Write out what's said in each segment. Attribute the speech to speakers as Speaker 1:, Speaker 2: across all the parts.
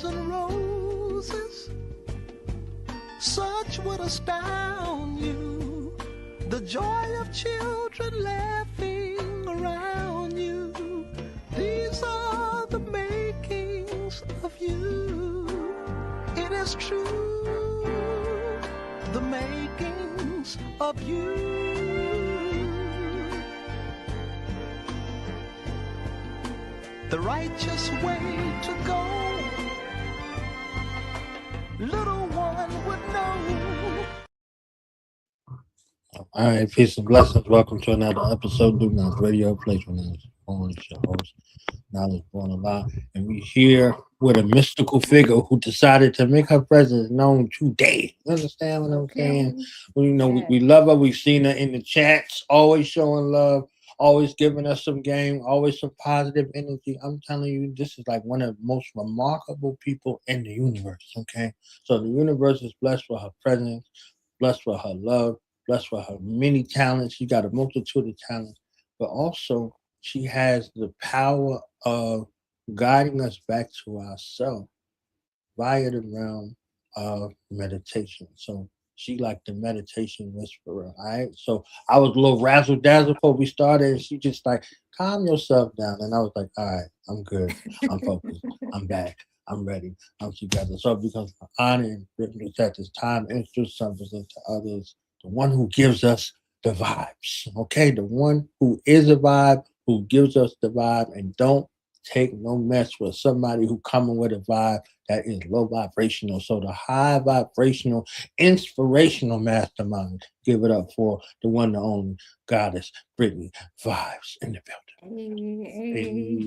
Speaker 1: dozen roses, such would astound you. The joy of children laughing around you. These are the makings of you. It is true, the makings of you. The righteous way to go, little one would know.
Speaker 2: All right, peace and blessings. Welcome to another episode of Newman's Radio Place. My name is Born, your host, Knowledge Born Alive. And we're here with a mystical figure who decided to make her presence known today. You understand what I'm saying? Well, we love her. We've seen her in the chats, always showing love, always giving us some game, always some positive energy. I'm telling you, this is like one of the most remarkable people in the universe, okay? So the universe is blessed with her presence, blessed with her love, blessed with her many talents. She got a multitude of talents, but also she has the power of guiding us back to ourselves via the realm of meditation. So she like the meditation whisperer. All right. So I was a little razzle dazzle before we started, and she just like calm yourself down. And I was like, all right, I'm good. I'm focused. I'm back. I'm ready. I'm together. So because honor and privilege at this time, introduce something to others, the one who gives us the vibes. Okay, the one who is a vibe, who gives us the vibe, and don't take no mess with somebody who coming with a vibe that is low vibrational. So the high vibrational, inspirational mastermind. Give it up for the one, the only goddess, Brittany Vibez in the building.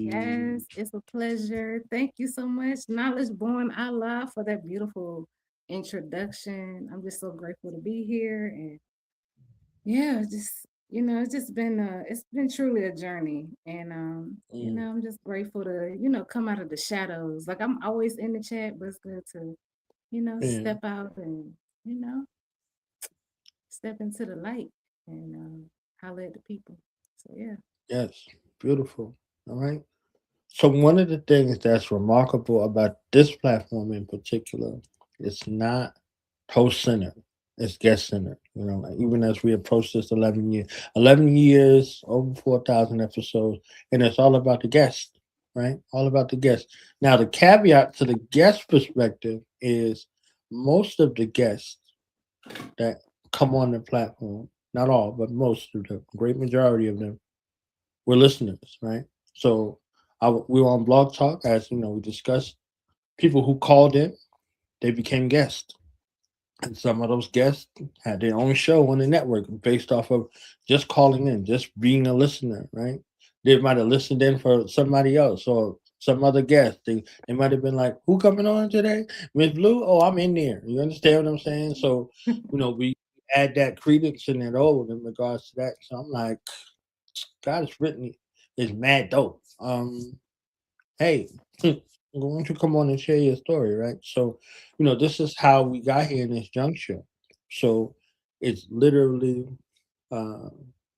Speaker 3: Yes, it's a pleasure. Thank you so much, Knowledge Born Allah, for that beautiful introduction. I'm just so grateful to be here, and yeah, just it's been truly a journey, and I'm just grateful to come out of the shadows. Like I'm always in the chat, but it's good to step out and you know step into the light and holler at the people. So yeah.
Speaker 2: Yes, beautiful. All right. So one of the things that's remarkable about this platform in particular, it's not host centered, it's guest centered. Even as we approach this 11 years, over 4,000 episodes, and it's all about the guest, right? All about the guest. Now the caveat to the guest perspective is most of the guests that come on the platform, not all, but most of the great majority of them, were listeners, right? So we were on Blog Talk, as we discussed. People who called in, they became guests, and some of those guests had their own show on the network based off of just calling in, just being a listener, right? They might have listened in for somebody else or some other guest. They might have been like, "Who coming on today? Miss Blue? Oh, I'm in there." You understand what I'm saying? So, we add that credence in it all in regards to that. So I'm like, God is written is mad dope. Hey, why don't you come on and share your story, right? So, this is how we got here in this juncture. So it's literally uh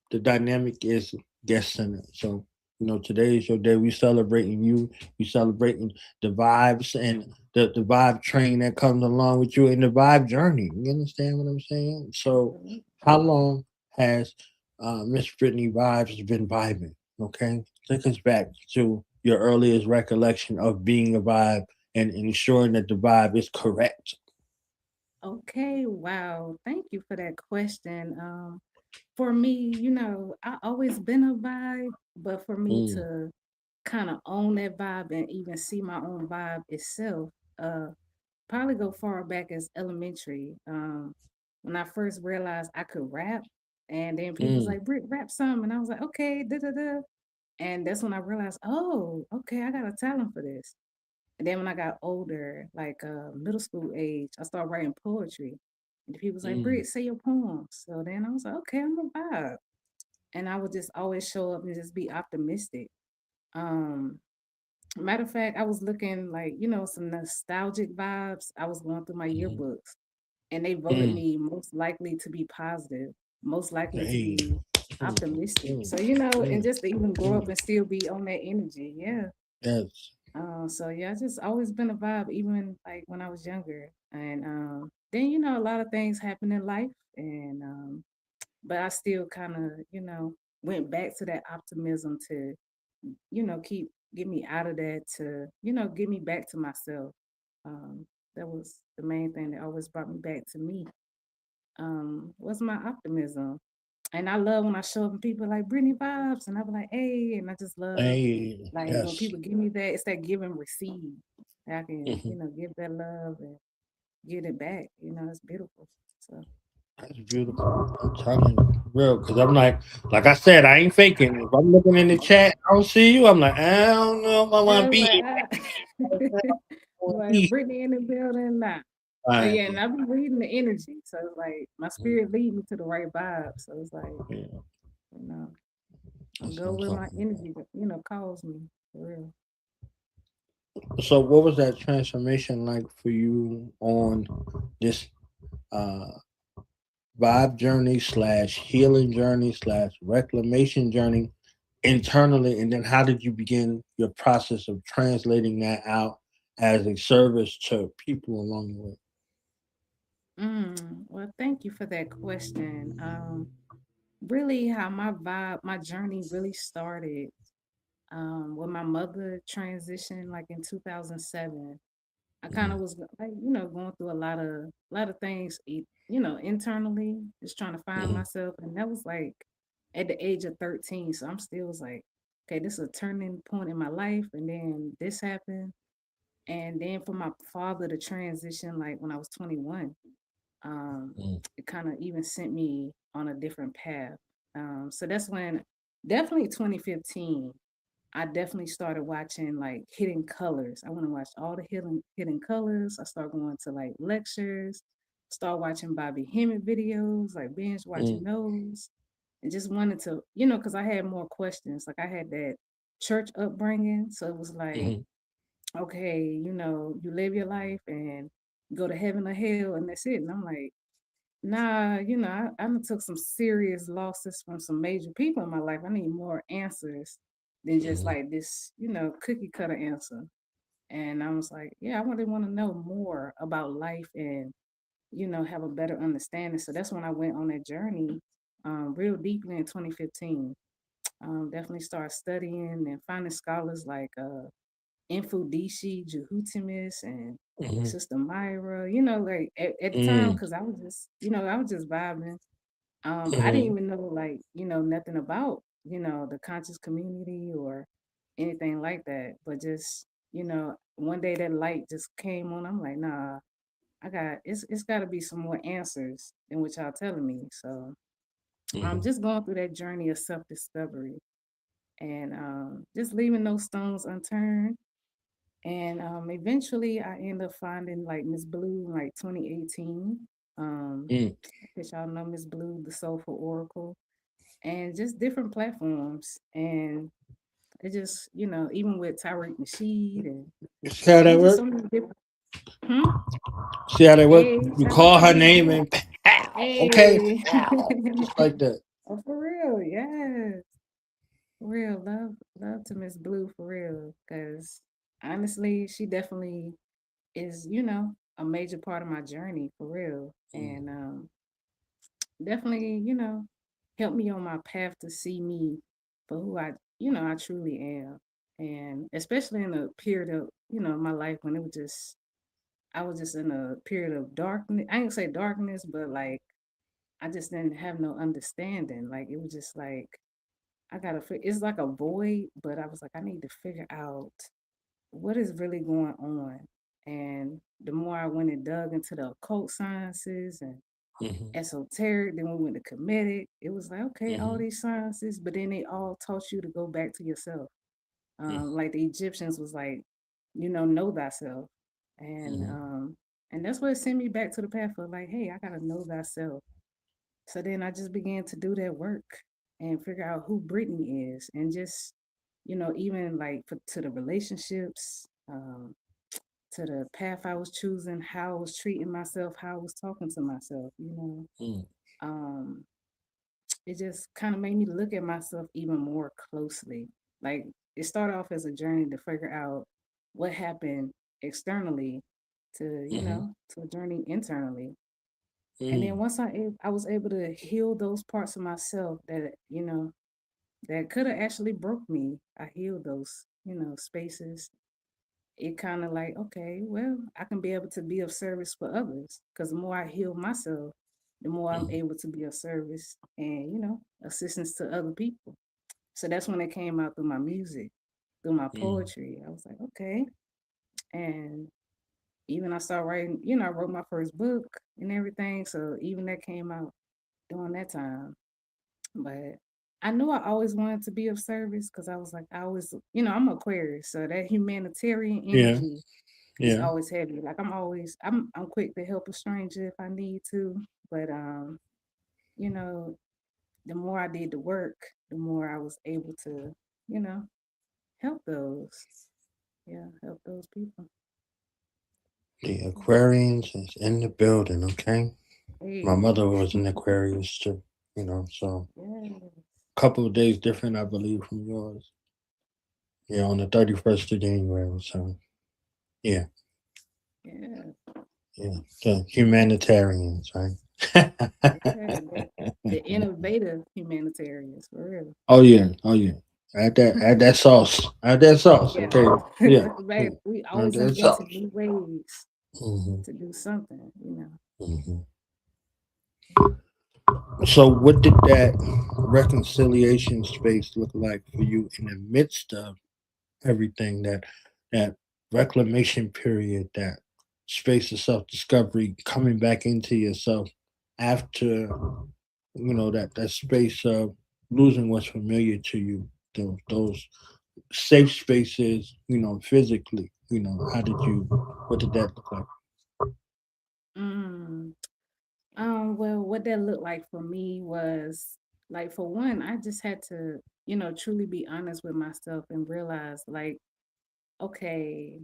Speaker 2: the dynamic is guest centered. So, today is your day. We celebrating you. We celebrating the vibes and the vibe train that comes along with you in the vibe journey. You understand what I'm saying? So how long has Miss Brittany Vibez been vibing? Okay. Take us back to your earliest recollection of being a vibe and ensuring that the vibe is correct.
Speaker 3: Okay, wow. Thank you for that question. For me, I always been a vibe, but for me
Speaker 2: Mm,
Speaker 3: to kind of own that vibe and even see my own vibe itself, uh, probably go far back as elementary. When I first realized I could rap, and then people was
Speaker 2: mm,
Speaker 3: like, "Britt, rap some," and I was like, "Okay, da da da," and that's when I realized, oh, okay, I got a talent for this. And then when I got older, like middle school age, I started writing poetry. And the people was like,
Speaker 2: mm,
Speaker 3: Britt, say your poems. So then I was like, okay, I'm a vibe. And I would just always show up and just be optimistic. Um, Matter of fact, I was looking like, some nostalgic vibes. I was going through my
Speaker 2: mm,
Speaker 3: yearbooks and they voted
Speaker 2: mm.
Speaker 3: me most likely to be positive, most likely to
Speaker 2: Hey.
Speaker 3: be
Speaker 2: Mm,
Speaker 3: optimistic.
Speaker 2: mm,
Speaker 3: So, and
Speaker 2: mm,
Speaker 3: just to even grow up
Speaker 2: mm.
Speaker 3: and still be on that energy. Yeah.
Speaker 2: Yes.
Speaker 3: So yeah, I just always been a vibe, even like when I was younger. And then a lot of things happen in life, and but I still kind of went back to that optimism to keep get me out of that, to get me back to myself. That was the main thing that always brought me back to me. Was my optimism. And I love when I show up and people like Brittany Vibes, and I be like, hey, and I just love
Speaker 2: Hey,
Speaker 3: like when
Speaker 2: yes.
Speaker 3: people give me that, it's that give and receive. I can,
Speaker 2: Hmm.
Speaker 3: give that love and get it back. It's beautiful. So
Speaker 2: That's beautiful. I'm telling you, real. Because I'm like I said, I ain't faking. If I'm looking in the chat, I don't see you. I'm like, I don't know if I
Speaker 3: yeah,
Speaker 2: want to
Speaker 3: it's
Speaker 2: be
Speaker 3: like,
Speaker 2: here. I wanna
Speaker 3: like
Speaker 2: be
Speaker 3: Brittany in the building now. But
Speaker 2: here.
Speaker 3: yeah, and I've been reading the energy. So it's like my spirit lead me to the right vibe. So it's like,
Speaker 2: Yeah,
Speaker 3: you know, I
Speaker 2: that's
Speaker 3: go
Speaker 2: what I'm
Speaker 3: where my
Speaker 2: talking about.
Speaker 3: energy, calls me for real.
Speaker 2: So, what was that transformation like for you on this uh vibe journey slash healing journey slash reclamation journey internally, and then how did you begin your process of translating that out as a service to people along the way?
Speaker 3: Well, thank you for that question. Really, how my journey really started when my mother transitioned, like in 2007. I kind of
Speaker 2: Mhm,
Speaker 3: was like, going through a lot of things, internally, just trying to find
Speaker 2: mhm,
Speaker 3: myself. And that was like at the age of 13. So I'm still was like, okay, this is a turning point in my life. And then this happened. And then for my father to transition, like when I was 21,
Speaker 2: mhm,
Speaker 3: it kind of even sent me on a different path. So that's when, definitely 2015, I definitely started watching like Hidden Colors. I want to watch all the Hidden Colors. I started going to like lectures, start watching Bobby Hemmett videos, like binge watching
Speaker 2: mhm,
Speaker 3: those, and just wanted to, because I had more questions. Like I had that church upbringing, so it was like,
Speaker 2: mhm,
Speaker 3: okay, you live your life and go to heaven or hell, and that's it. And I'm like, nah, I done took some serious losses from some major people in my life. I need more answers than just
Speaker 2: mhm,
Speaker 3: like this, cookie cutter answer. And I was like, yeah, I really want to know more about life and, have a better understanding. So that's when I went on that journey real deeply in 2015. Definitely started studying and finding scholars like Infudishi, Jehutimus, and
Speaker 2: mhm,
Speaker 3: Sister Myra, like at the time,
Speaker 2: mhm,
Speaker 3: because I was just, I was just vibing. I didn't
Speaker 2: mhm,
Speaker 3: even know like, nothing about, the conscious community or anything like that. But just, one day that light just came on. I'm like, nah, it's gotta be some more answers than what y'all telling me. So I'm
Speaker 2: mhm,
Speaker 3: just going through that journey of self-discovery and just leaving those stones unturned. And eventually I end up finding like Miss Blue in like 2018.
Speaker 2: mhm,
Speaker 3: I guess y'all know Miss Blue, the Soulful Oracle, and just different platforms. And it just, even with Tyreek Nasheed, and
Speaker 2: See how that
Speaker 3: just so
Speaker 2: work?
Speaker 3: many different. Hmm?
Speaker 2: See how that work?
Speaker 3: Hey,
Speaker 2: You
Speaker 3: shout out
Speaker 2: call
Speaker 3: to
Speaker 2: her
Speaker 3: Miss
Speaker 2: name
Speaker 3: Blue.
Speaker 2: and pow, okay,
Speaker 3: Hey.
Speaker 2: pow, just like that.
Speaker 3: Oh, for real, yes. For real, love to Miss Blue for real. Cause honestly, she definitely is, a major part of my journey for real. And definitely, helped me on my path to see me for who I truly am. And especially in a period of, my life when it was just, I was just in a period of darkness. I ain't say darkness, but like, I just didn't have no understanding. Like, it was just like, it's like a void, but I was like, I need to figure out what is really going on. And the more I went and dug into the occult sciences and
Speaker 2: Mhm,
Speaker 3: esoteric, then we went to Kemetic. It was like, okay, all
Speaker 2: mhm,
Speaker 3: these sciences, but then they all taught you to go back to yourself. Like the Egyptians was like, know thyself. And
Speaker 2: mhm,
Speaker 3: um, and that's what sent me back to the path of like, hey, I gotta know thyself. So then I just began to do that work and figure out who Brittany is and just, even like to the relationships, to the path I was choosing, how I was treating myself, how I was talking to myself.
Speaker 2: mhm,
Speaker 3: Um, it just kind of made me look at myself even more closely. Like it started off as a journey to figure out what happened externally to,
Speaker 2: Mm-hmm.
Speaker 3: to a journey internally. And then
Speaker 2: Mm,
Speaker 3: once I was able to heal those parts of myself that, that could have actually broke me, I healed those, spaces. It kind of like, okay, well, I can be able to be of service for others because the more I heal myself, the more I'm
Speaker 2: mm,
Speaker 3: able to be of service and, assistance to other people. So that's when it came out through my music, through my
Speaker 2: mm.
Speaker 3: poetry. I was like, okay. And even I started writing, I wrote my first book and everything. So even that came out during that time. But I knew I always wanted to be of service because I was like, I always, I'm Aquarius. So that humanitarian
Speaker 2: Yeah,
Speaker 3: energy is
Speaker 2: yeah.
Speaker 3: always heavy. Like I'm quick to help a stranger if I need to. But you know, the more I did the work, the more I was able to, you know, help those. Yeah, help those people.
Speaker 2: The Aquarians is in the building, okay? My
Speaker 3: Hey,
Speaker 2: mother was an Aquarius too, so
Speaker 3: yes,
Speaker 2: a couple of days different, I believe, from yours. Yeah, on the 31st of January. So, yeah,
Speaker 3: yeah,
Speaker 2: yeah. The humanitarians, right?
Speaker 3: yeah. The innovative humanitarians, for real.
Speaker 2: Oh, yeah. Oh, yeah. Add that sauce. Add that sauce,
Speaker 3: Yeah.
Speaker 2: okay? Yeah.
Speaker 3: Babe, we
Speaker 2: Add
Speaker 3: always
Speaker 2: that
Speaker 3: invented
Speaker 2: sauce.
Speaker 3: new ways
Speaker 2: Hmm.
Speaker 3: to do something.
Speaker 2: Hmm. So, what did that reconciliation space look like for you in the midst of everything that reclamation period, that space of self discovery, coming back into yourself after that space of losing what's familiar to you, those safe spaces, physically, how did you what did that look like?
Speaker 3: Mm. Well, what that looked like for me was like for one, I just had to, truly be honest with myself and realize like, okay,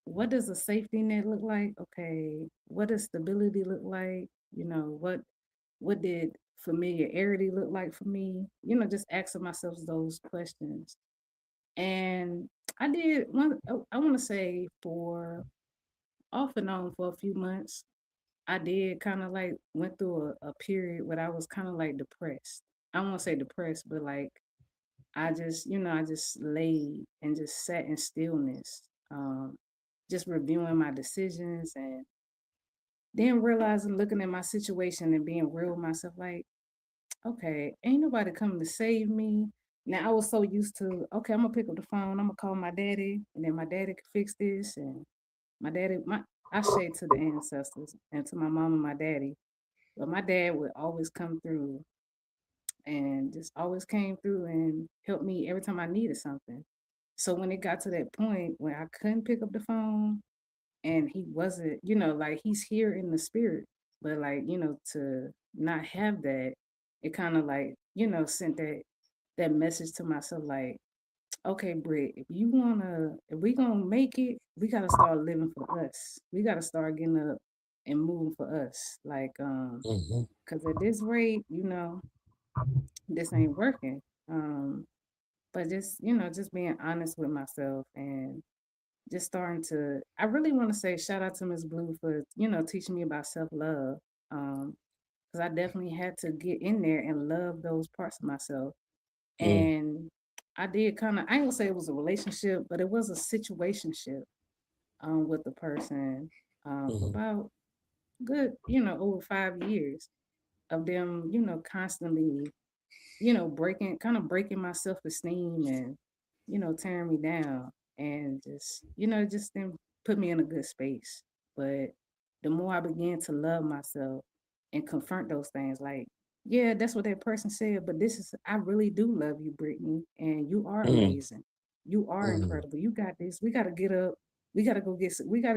Speaker 3: what does a safety net look like? Okay, what does stability look like? What did familiarity look like for me? Just asking myself those questions. And I did one I want to say for off and on for a few months. I did kind of like went through a period where I was kind of like depressed. I don't want to say depressed, but like I just laid and just sat in stillness, just reviewing my decisions and then realizing, looking at my situation and being real with myself, like, okay, ain't nobody coming to save me. Now I was so used to, okay, I'm gonna pick up the phone, I'm gonna call my daddy, and then my daddy could fix this, and my daddy, I shade to the ancestors and to my mom and my daddy. But my dad would always come through and just always came through and helped me every time I needed something. So when it got to that point where I couldn't pick up the phone and he wasn't, like he's here in the spirit, but like, to not have that, it kind of like, sent that message to myself like, okay, Britt, if we gonna make it, we gotta start living for us. We gotta start getting up and moving for us. Like,
Speaker 2: Hmm.
Speaker 3: because at this rate, this ain't working. But just, just being honest with myself and just starting to, I really want to say shout out to Miss Blue for, teaching me about self-love. Because I definitely had to get in there and love those parts of myself.
Speaker 2: Mm,
Speaker 3: And I did kind of, I ain't gonna say it was a relationship, but it was a situationship with the person for
Speaker 2: hmm.
Speaker 3: about good, over 5 years of them, constantly breaking my self esteem and, tearing me down and just, just didn't put me in a good space. But the more I began to love myself and confront those things, like, yeah, that's what that person said, but I really do love you, Brittany, and you are
Speaker 2: Mm,
Speaker 3: amazing. You are
Speaker 2: mm,
Speaker 3: incredible. You got this. We got to get up. We got to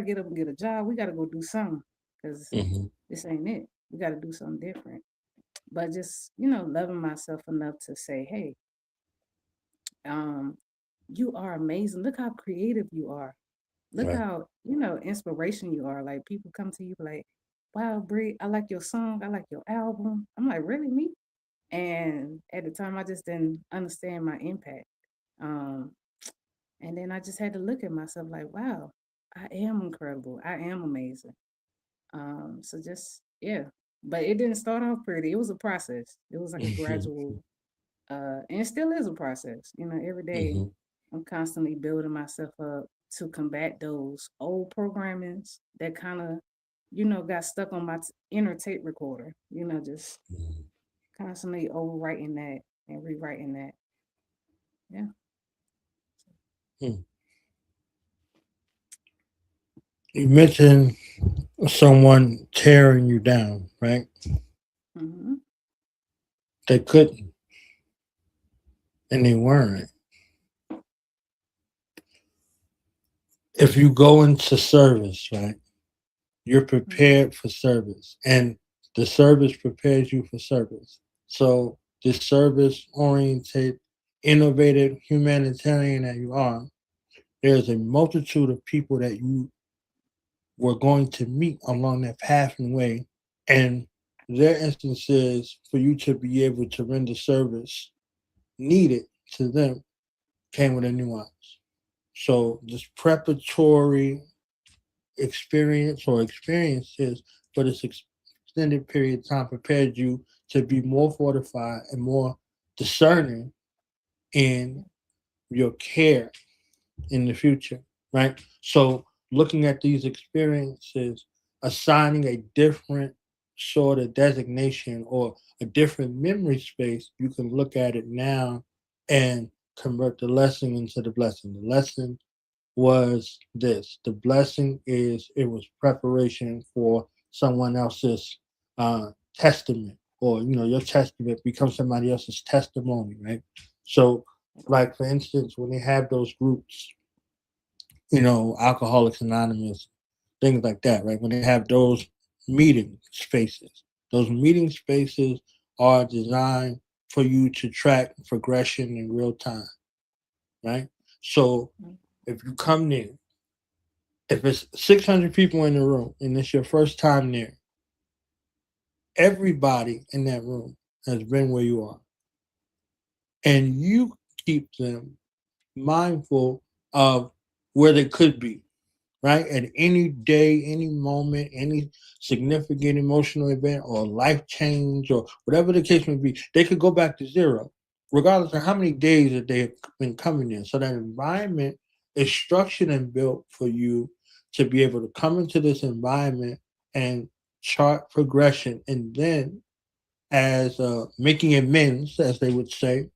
Speaker 3: get up and get a job. We got to go do something because
Speaker 2: hmm.
Speaker 3: this ain't it. We got to do something different, but just loving myself enough to say, hey, um you are amazing, look how creative you are, look
Speaker 2: Right.
Speaker 3: how inspiration you are. Like people come to you like, wow, Brie, I like your song, I like your album. I'm like, really, me? And at the time I just didn't understand my impact. um And then I just had to look at myself like, wow, I am incredible. I am amazing. So just yeah. But it didn't start off pretty. It was a process. It was like a gradual and it still is a process. You know, every day
Speaker 2: Hmm.
Speaker 3: I'm constantly building myself up to combat those old programmings that kind of, got stuck on my inner tape recorder. Just constantly overwriting that and rewriting that. Yeah.
Speaker 2: You mentioned someone tearing you down, right?
Speaker 3: Hmm.
Speaker 2: They couldn't, and they weren't. If you go into service, right, you're prepared for service, and the service prepares you for service. So, this service oriented, innovative humanitarian that you are, there's a multitude of people that you were going to meet along that pathway, and their instances for you to be able to render service needed to them came with a nuance. So this preparatory experience or experiences for this extended period of time prepared you to be more fortified and more discerning in your care in the future, right? So looking at these experiences, assigning a different sort of designation or a different memory space, you can look at it now and convert the lesson into the blessing. The lesson was this. The blessing is it was preparation for someone else's testament, or your testament becomes somebody else's testimony, right? So, like for instance, when they have those groups, Alcoholics Anonymous, things like that, right? When they have those meeting spaces, those meeting spaces are designed for you to track progression in real time, right? So if you come there, if it's 600 people in the room and it's your first time there, everybody in that room has been where you are. And you keep them mindful of where they could be, right? At any day, any moment, any significant emotional event or life change or whatever the case may be, they could go back to zero, regardless of how many days that they've been coming in. So that environment is structured and built for you to be able to come into this environment and chart progression, and then as making amends, as they would say,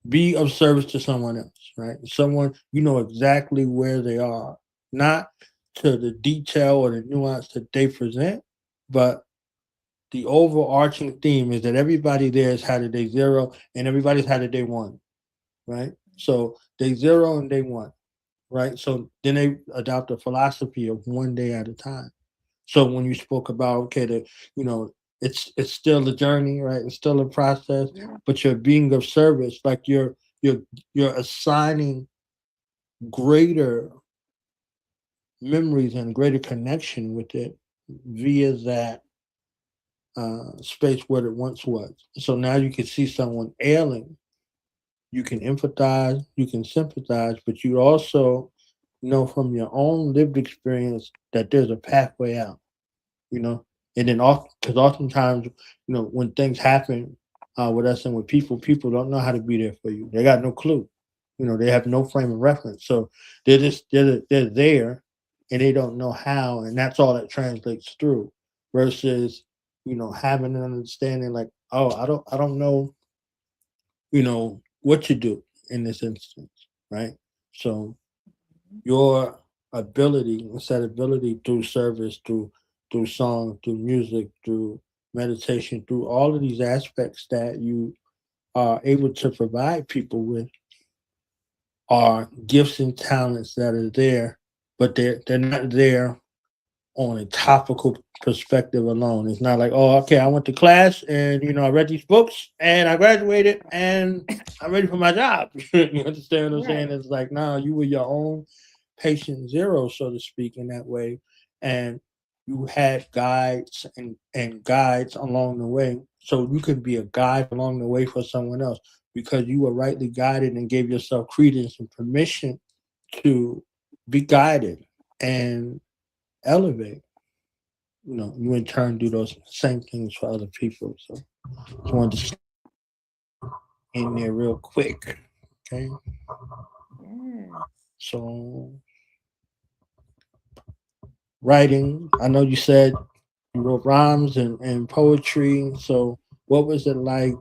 Speaker 2: be of service to someone else, right? Someone you know exactly where they are, not to the detail or the nuance that they present, but the overarching theme is that everybody there has had a day zero and everybody's had a day one, right? So day zero and day one, right? So then they adopt a philosophy of one day at a time. So when you spoke about okay, you know, it's still a journey, right? It's still a process,
Speaker 3: Yeah.
Speaker 2: but you're being of service, like you're you're assigning greater memories and greater connection with it via that space where it once was. So now you can see someone ailing, you can empathize, you can sympathize, but you also know from your own lived experience that there's a pathway out, you know. And then often, because oftentimes, when things happen with us and with people, people don't know how to be there for you. They got no clue. They have no frame of reference. So they're there, and they don't know how, and that's all that translates through. Versus, having an understanding like, oh, I don't know, what to do in this instance, right? So your ability, it's that ability through service, through song, through music, through meditation, through all of these aspects that you are able to provide people with are gifts and talents that are there, but they're not there on a topical perspective alone. It's not like, oh, okay, I went to class and I read these books and I graduated and I'm ready for my job. You understand what I'm saying?
Speaker 3: Right.
Speaker 2: It's like, no, you were your own patient zero, so to speak, in that way. And you had guides and guides along the way. So you could be a guide along the way for someone else because you were rightly guided and gave yourself credence and permission to be guided and elevate. You in turn do those same things for other people. So just wanted to in there real quick. Okay.
Speaker 3: Yes.
Speaker 2: So writing, I know you said you wrote rhymes and poetry. So what was it like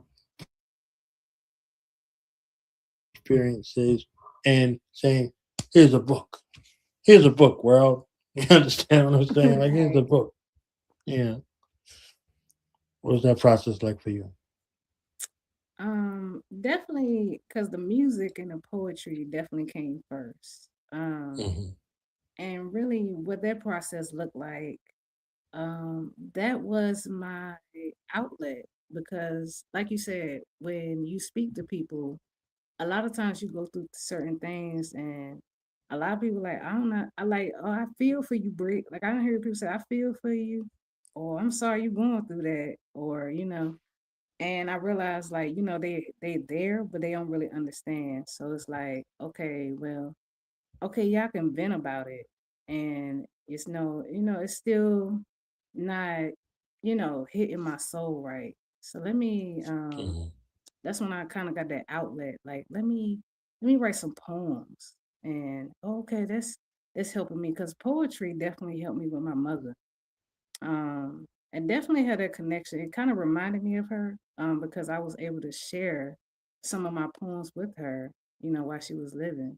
Speaker 2: experiences and saying, here's a book. Here's a book, world. You understand what I'm saying? Like here's a
Speaker 3: Right.
Speaker 2: book. Yeah. What was that process like for you?
Speaker 3: Definitely because the music and the poetry definitely came first.
Speaker 2: Hmm.
Speaker 3: And really what that process looked like, that was my outlet because like you said, when you speak to people, a lot of times you go through certain things and a lot of people like, I don't know, I like, oh, I feel for you, Britt. Like I don't hear people say, I feel for you, or I'm sorry you're going through that, or and I realized like, they there, but they don't really understand. So it's like, okay, well, okay, y'all can vent about it. And it's no, it's still not, hitting my soul right. So
Speaker 2: Hmm.
Speaker 3: that's when I kind of got that outlet. Like, let me write some poems. And okay, that's helping me because poetry definitely helped me with my mother. And definitely had a connection. It kind of reminded me of her, because I was able to share some of my poems with her, while she was living.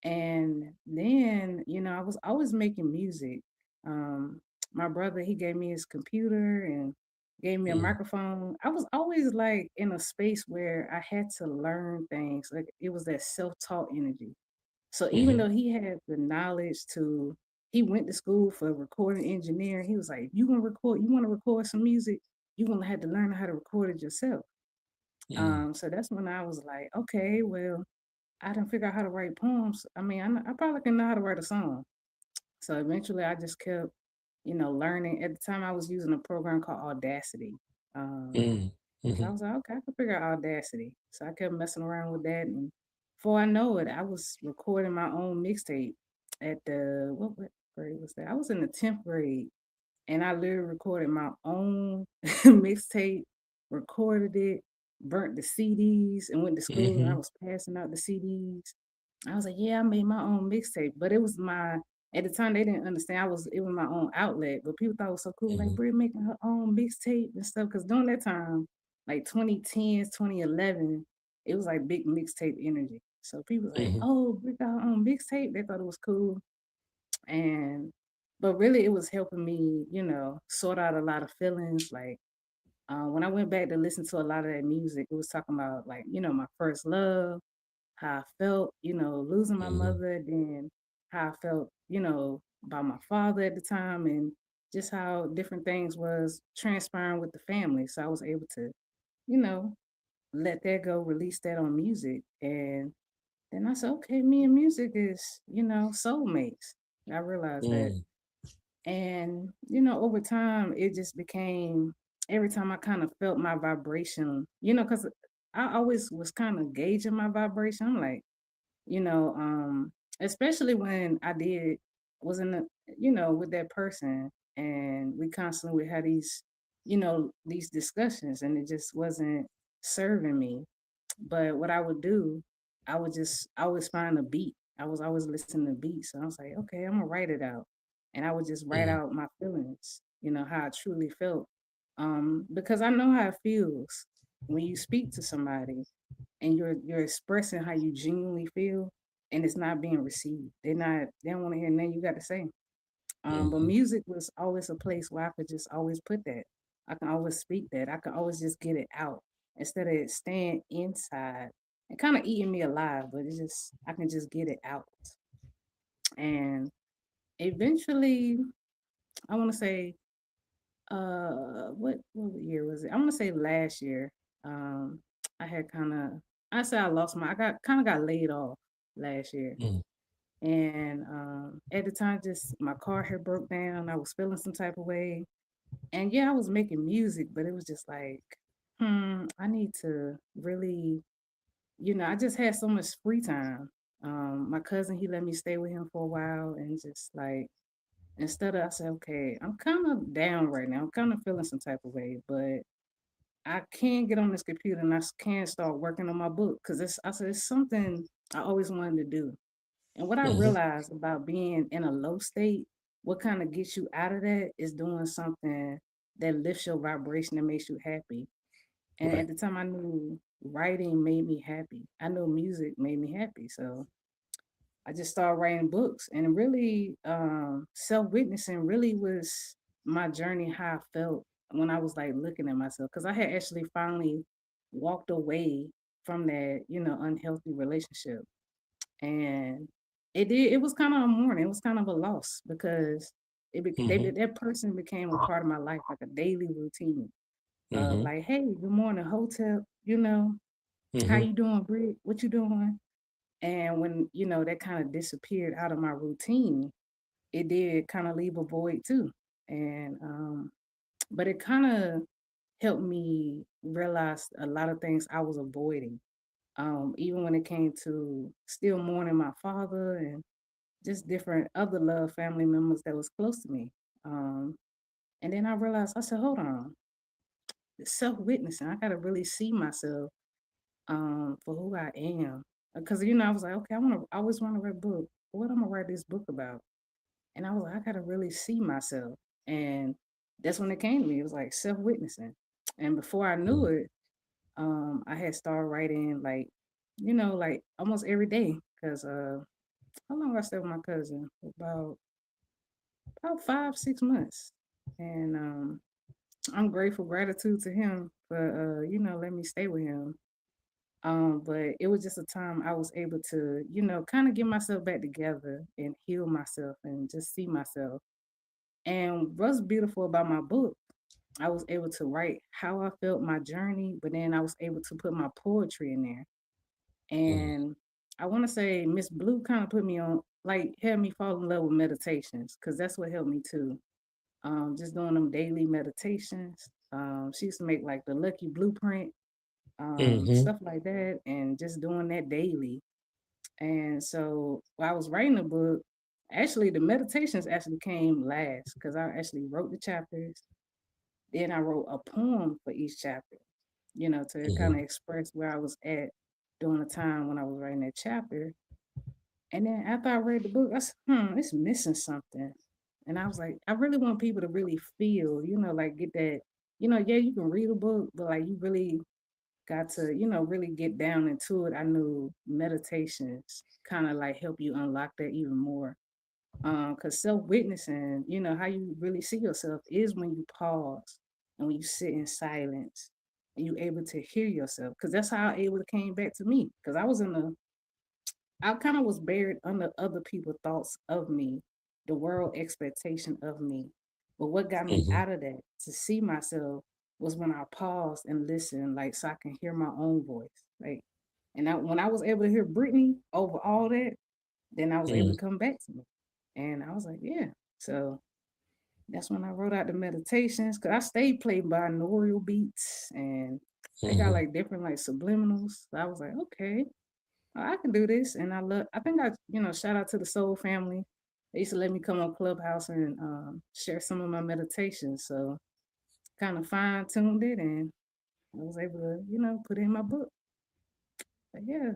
Speaker 3: And then, I was always making music. Um, my brother, he gave me his computer and gave me a
Speaker 2: Hmm.
Speaker 3: microphone. I was always like in a space where I had to learn things. Like it was that self-taught energy. So even
Speaker 2: Hmm.
Speaker 3: though he had the knowledge he went to school for recording engineering. He was like, if you want to record some music, you're gonna have to learn how to record it yourself.
Speaker 2: Hmm.
Speaker 3: So that's when I was like, okay, well, I didn't figure out how to write poems. I mean, I probably can know how to write a song. So eventually I just kept, learning. At the time I was using a program called Audacity. Um,
Speaker 2: Hmm.
Speaker 3: so I
Speaker 2: Hmm.
Speaker 3: was like, okay, I can figure out Audacity. So I kept messing around with that. And before I know it, I was recording my own mixtape at what grade was that? I was in the 10th grade and I literally recorded my own mixtape, recorded it, burnt the CDs, and went to school and I
Speaker 2: Hmm.
Speaker 3: was passing out the CDs. I was like, yeah, I made my own mixtape, but it was at the time they didn't understand it was my own outlet, but people thought it was so cool, like
Speaker 2: Hmm.
Speaker 3: Brie making her own mixtape and stuff. Because during that time, like 2010s, 2011, it was like big mixtape energy. So people was like,
Speaker 2: Hmm.
Speaker 3: oh, Brie got her own mixtape. They thought it was cool, and but really it was helping me, sort out a lot of feelings. Like when I went back to listen to a lot of that music, it was talking about like, my first love, how I felt, losing my
Speaker 2: Hmm.
Speaker 3: mother, then how I felt, about my father at the time, and just how different things was transpiring with the family. So I was able to, you know, let that go, release that on music. And then I said, okay, me and music is, soulmates. I realized that.
Speaker 2: Hmm.
Speaker 3: And, over time, it just became every time I kind of felt my vibration, because I always was kind of gauging my vibration. I'm like, you know, um, especially when I did was in the, with that person and we constantly would have these discussions and it just wasn't serving me. But what I would do, I would just always find a beat. I was always listening to beats. So I was like, okay, I'm gonna write it out. And I would just write
Speaker 2: Hmm.
Speaker 3: out my feelings, how I truly felt. Because I know how it feels when you speak to somebody and you're expressing how you genuinely feel and it's not being received. They don't want to hear nothing you got to say. But
Speaker 2: Hmm.
Speaker 3: music was always a place where I could just always put that. I can always speak that. I can always just get it out instead of it staying inside and kind of eating me alive. But it's just I can just get it out. And eventually, I want to say, what year was it? I want to say last year. Um, I had kind of I said I lost my I got kind of got laid off last year.
Speaker 2: Hmm.
Speaker 3: And at the time, just my car had broke down. I was feeling some type of way. And yeah, I was making music, but it was just like, I need to really, I just had so much free time. My cousin, he let me stay with him for a while, and just like instead of I said, okay, I'm kind of down right now. I'm kind of feeling some type of way, but I can get on this computer and can start working on my book because I said it's something I always wanted to do. And what I
Speaker 2: Mm-hmm.
Speaker 3: realized about being in a low state, what kind of gets you out of that is doing something that lifts your vibration and makes you happy. And
Speaker 2: Right.
Speaker 3: at the time, I knew writing made me happy. I know music made me happy. So I just started writing books, and really, self-witnessing really was my journey. How I felt when I was like looking at myself, because I had actually finally walked away from that, unhealthy relationship, and it was kind of a mourning. It was kind of a loss because
Speaker 2: Mm-hmm.
Speaker 3: that person became a part of my life, like a daily routine of
Speaker 2: Mm-hmm.
Speaker 3: like, hey, good morning, hotel, how
Speaker 2: Mm-hmm.
Speaker 3: you doing, Britt? What you doing? And when, that kind of disappeared out of my routine, it did kind of leave a void too. And but it kind of helped me realize a lot of things I was avoiding. Even when it came to still mourning my father and just different other love family members that was close to me. Um, and then I realized, I said, hold on, self witnessing. I gotta really see myself for who I am. Because I was like, okay, I always want to write a book. What I'm gonna write this book about? And I was like, I gotta really see myself. And that's when it came to me. It was like self witnessing. And before I knew it, I had started writing like, like almost every day. Cause how long I stayed with my cousin? About 5, 6 months. And I'm grateful, gratitude to him for let me stay with him. But it was just a time I was able to, kind of get myself back together and heal myself and just see myself. And what's beautiful about my book, I was able to write how I felt my journey, but then I was able to put my poetry in there. And I want to say Miss Blue kind of put me on, like, had me fall in love with meditations because that's what helped me too. Just doing them daily meditations. She used to make like the Lucky Blueprint,
Speaker 2: Mm-hmm.
Speaker 3: stuff like that, and just doing that daily. And so while I was writing the book, actually the meditations actually came last because I actually wrote the chapters. Then I wrote a poem for each chapter, to kind
Speaker 2: Mm-hmm.
Speaker 3: of express where I was at during the time when I was writing that chapter. And then after I read the book, I said, it's missing something. And I was like, I really want people to really feel, like get that, yeah, you can read a book, but like you really got to, really get down into it. I knew meditations kind of like help you unlock that even more. Because self-witnessing, how you really see yourself is when you pause and when you sit in silence and you able to hear yourself. Because that's how it able came back to me. Because I kind of was buried under other people's thoughts of me, the world expectation of me. But what got me
Speaker 2: Mm-hmm.
Speaker 3: out of that to see myself was when I paused and listened, like so I can hear my own voice. Like, and when I was able to hear Brittany over all that, then I was able
Speaker 2: Mm-hmm.
Speaker 3: to come back to me. And I was like, yeah. So that's when I wrote out the meditations because I stayed playing binaural beats and they got
Speaker 2: Mm-hmm.
Speaker 3: like different like subliminals. So I was like, okay, I can do this. And I think shout out to the Soul family. They used to let me come on Clubhouse and share some of my meditations. So kind of fine tuned it and I was able to, put it in my book. But yeah,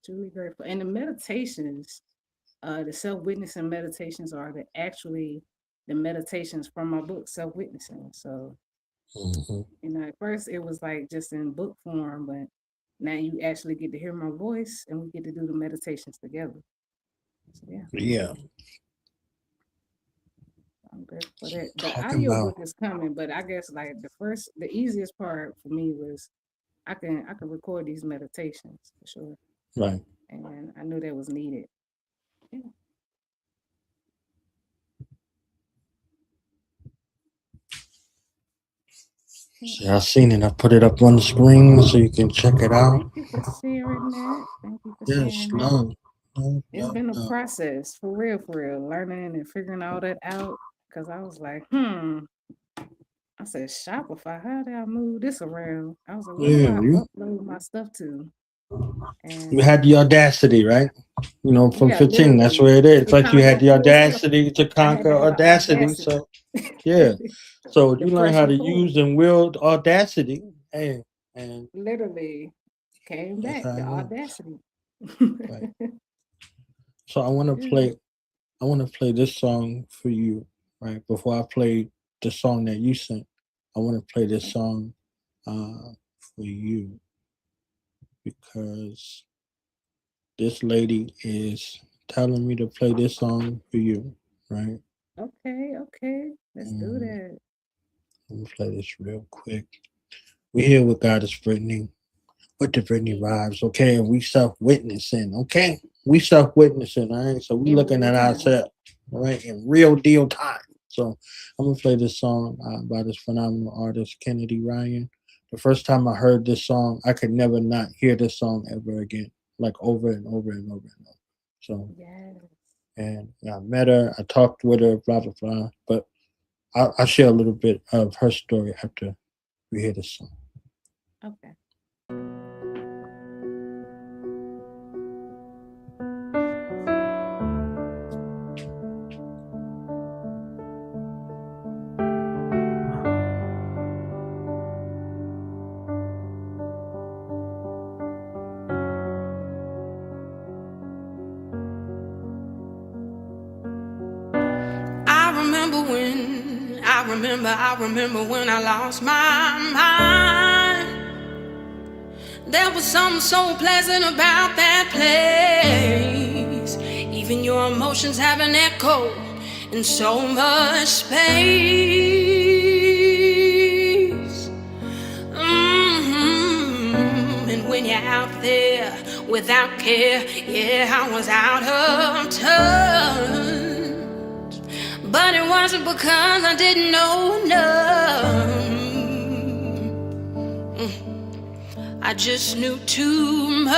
Speaker 3: truly grateful. And the meditations, the self-witnessing meditations are the meditations from my book, Self-Witnessing. So,
Speaker 2: Mm-hmm.
Speaker 3: at first it was like just in book form, but now you actually get to hear my voice and we get to do the meditations together. So yeah,
Speaker 2: Yeah.
Speaker 3: I'm grateful for that. The
Speaker 2: Talking
Speaker 3: audio
Speaker 2: about
Speaker 3: book is coming, but I guess like the easiest part for me was I can record these meditations for sure.
Speaker 2: right.
Speaker 3: And I knew that was needed. Yeah. Yeah.
Speaker 2: See, I seen it. I put it up on the screen so you can check it
Speaker 3: Oh,
Speaker 2: out.
Speaker 3: thank you for sharing that. Thank you for
Speaker 2: Yes.
Speaker 3: sharing that.
Speaker 2: No. No.
Speaker 3: It's
Speaker 2: No.
Speaker 3: been a
Speaker 2: No.
Speaker 3: process for real, learning and figuring all that out. Cause I was like, I said Shopify. How did I move this around? I was like, where do
Speaker 2: Yeah.
Speaker 3: I
Speaker 2: You.
Speaker 3: upload my stuff to? And
Speaker 2: You had the audacity, right? You know, from
Speaker 3: yeah,
Speaker 2: 15, that's
Speaker 3: literally
Speaker 2: where it is. It's
Speaker 3: to
Speaker 2: like you had
Speaker 3: conquer
Speaker 2: the
Speaker 3: full self.
Speaker 2: audacity to
Speaker 3: I had
Speaker 2: conquer
Speaker 3: to have the
Speaker 2: audacity.
Speaker 3: audacity.
Speaker 2: So, yeah. So
Speaker 3: The
Speaker 2: you learn how
Speaker 3: pressure
Speaker 2: to
Speaker 3: pull.
Speaker 2: use and wield audacity. Hey, and
Speaker 3: Literally came
Speaker 2: that's
Speaker 3: back,
Speaker 2: how
Speaker 3: the
Speaker 2: it is.
Speaker 3: audacity.
Speaker 2: Right. So I want to play this song for you, right? Before I play the song that you sent, I want to play this song for you because this lady is telling me to play this song for you, right?
Speaker 3: Okay. Let's do
Speaker 2: And
Speaker 3: that.
Speaker 2: let me play this real quick. We're here with Goddess Brittany, with the Brittany Vibes, okay? And we self-witnessing, okay? We self-witnessing, all right? So we
Speaker 3: In
Speaker 2: looking
Speaker 3: real
Speaker 2: at
Speaker 3: time.
Speaker 2: ourselves, all right, in real deal time. So I'm gonna play this song by this phenomenal artist, Kennedy Ryan. The first time I heard this song, I could never not hear this song ever again, like over and over and over and over. So,
Speaker 3: Yes.
Speaker 2: and I met her, I talked with her, blah, blah, blah. But I'll share a little bit of her story after we hear this song.
Speaker 3: Okay.
Speaker 4: I remember when I lost my mind. There was something so pleasant about that place. Even your emotions have an echo in so much space. And when you're out there without care, yeah, I was out of touch. But it wasn't because I didn't know enough. I just knew too much.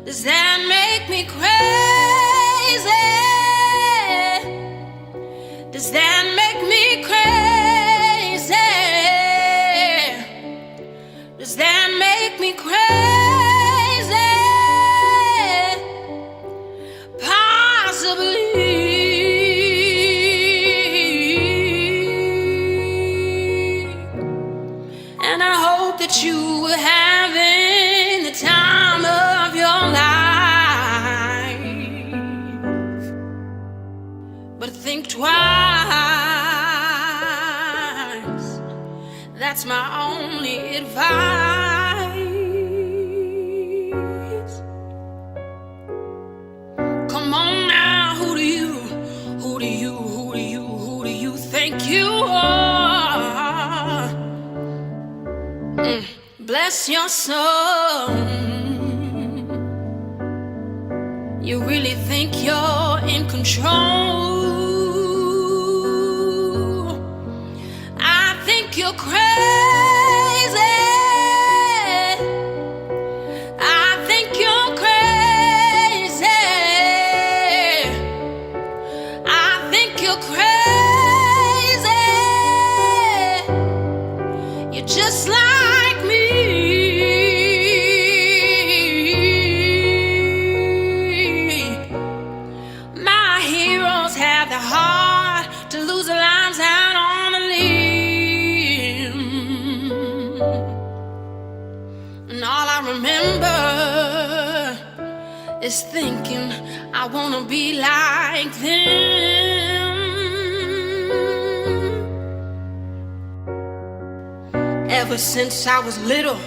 Speaker 4: Does that make me crazy? Does that make me crazy? Does that make me crazy? That you were having the time of your life, but think twice. That's my only advice. Come on now, who do you think you are? Bless your soul. You really think you're in control? I think you're crazy. I think you're crazy. I think you're crazy. You're just like is thinking I wanna be like them. Ever since I was little,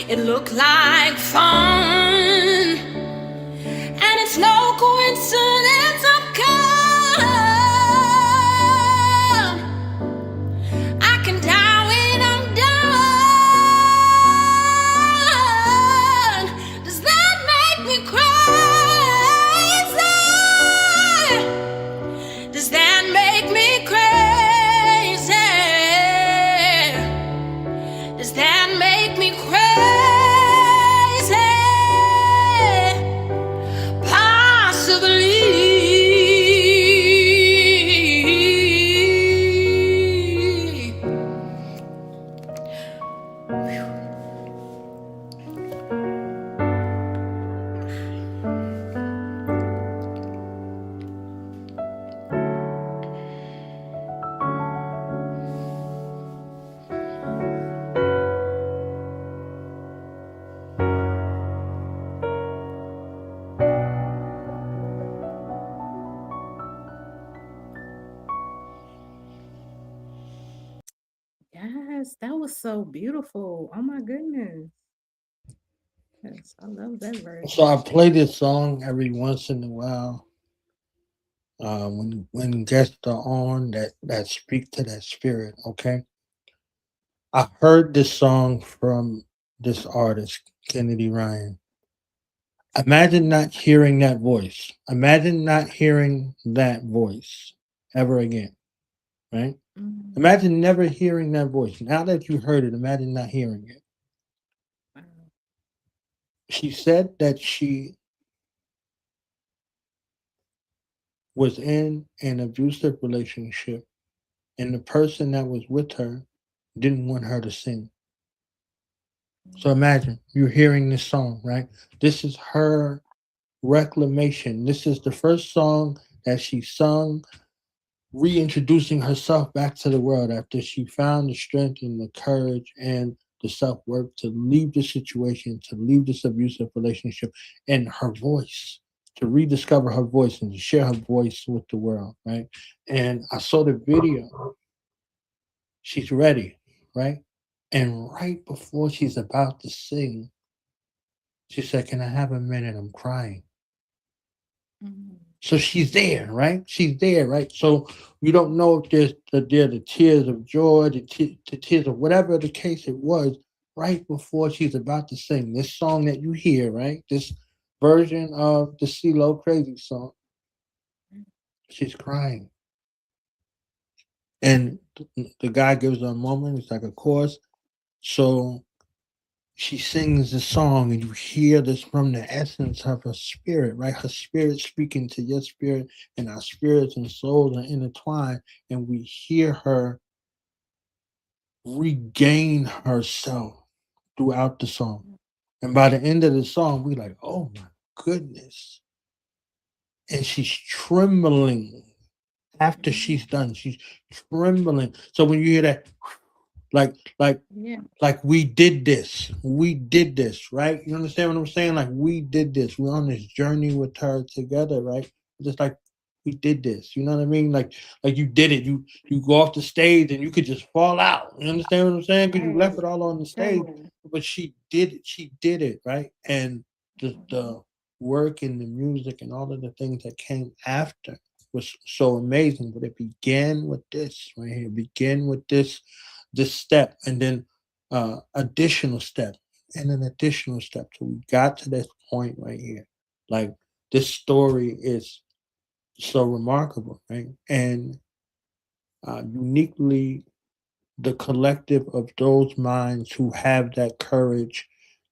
Speaker 4: it looked like fun. And it's no coincidence I've come. I can die when I'm done. Does that make me crazy? Does that make me crazy? Does that make me crazy? Possibly.
Speaker 3: was so beautiful. Oh my goodness. Yes, I love that version.
Speaker 2: So I play this song every once in a while. When guests are on that speak to that spirit. Okay, I heard this song from this artist, Kennedy Ryan. Imagine not hearing that voice. Imagine not hearing that voice ever again. Right?
Speaker 3: Mm,
Speaker 2: Imagine never hearing that voice. Now that you heard it, imagine not hearing it.
Speaker 3: wow.
Speaker 2: She said that she was in an abusive relationship and the person that was with her didn't want her to sing. So imagine you're hearing this song, right? This is her reclamation. This is the first song that she sung, reintroducing herself back to the world after she found the strength and the courage and the self-worth to leave the situation, to leave this abusive relationship, and her voice, to rediscover her voice and to share her voice with the world, right? And I saw the video. She's ready, right? And right before she's about to sing, she said, "Can I have a minute? I'm crying."
Speaker 3: Mm,
Speaker 2: So she's there, right? She's there, right? So we don't know if they're the tears of joy, the tears of whatever the case it was, right before she's about to sing this song that you hear, right? This version of the CeeLo Crazy song. She's crying. And the guy gives her a moment. It's like a chorus. So she sings the song and you hear this from the essence of her spirit, right? Her spirit speaking to your spirit, and our spirits and souls are intertwined, and we hear her regain herself throughout the song. And by the end of the song, we like, oh my goodness. And she's trembling after she's done. She's trembling. So when you hear that, like
Speaker 3: yeah.
Speaker 2: we did this, right? You understand what I'm saying? Like we did this, we're on this journey with her together, right? Just like we did this, you know what I mean? Like you did it. You go off the stage and you could just fall out. You understand what I'm saying? Because you left it all on the stage,
Speaker 3: Sure.
Speaker 2: but she did it. She did it, right? And the work and the music and all of the things that came after was so amazing. But it began with this right here. It began with this step, and then additional step, and an additional step. So we got to this point right here. Like this story is so remarkable, right? And uniquely the collective of those minds who have that courage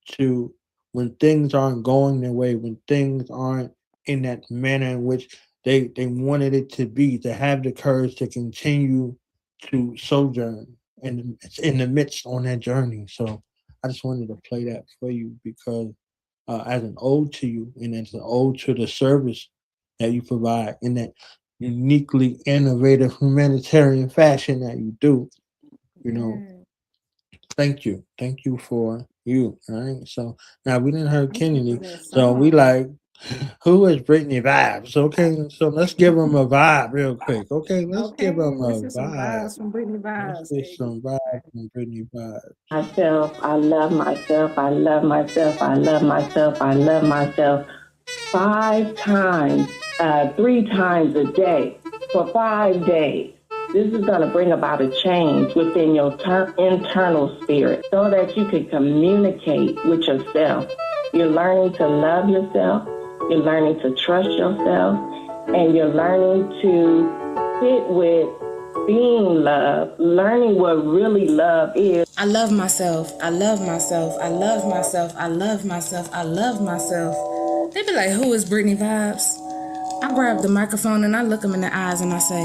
Speaker 2: to, when things aren't going their way, when things aren't in that manner in which they wanted it to be, to have the courage to continue to sojourn in the midst on that journey. So I just wanted to play that for you because as an ode to you and as an ode to the service that you provide in that uniquely innovative humanitarian fashion that you do, you know,
Speaker 3: Yeah.
Speaker 2: thank you. Thank you for you. All right. So now we didn't hear
Speaker 3: Thank you for
Speaker 2: Kennedy.
Speaker 3: that
Speaker 2: So we
Speaker 3: song.
Speaker 2: like, who is Brittany Vibez? Okay. So let's give them a vibe real quick. Okay. Let's give
Speaker 3: Okay,
Speaker 2: them
Speaker 3: let's
Speaker 2: a
Speaker 3: hear some
Speaker 2: vibe.
Speaker 3: vibes from Brittany
Speaker 2: Let's
Speaker 3: Vibez.
Speaker 2: get
Speaker 3: Hey.
Speaker 2: some vibe from Brittany Vibez.
Speaker 5: Myself, I love myself, I love myself, I love myself, I love myself 5 times, 3 times a day for 5 days. This is going to bring about a change within your internal spirit so that you can communicate with yourself. You're learning to love yourself, you're learning to trust yourself, and you're learning to sit with being love, learning what really love is.
Speaker 4: I love myself. I love myself. I love myself. I love myself. I love myself. They be like, who is Brittany Vibez? I grab the microphone and I look them in the eyes and I say,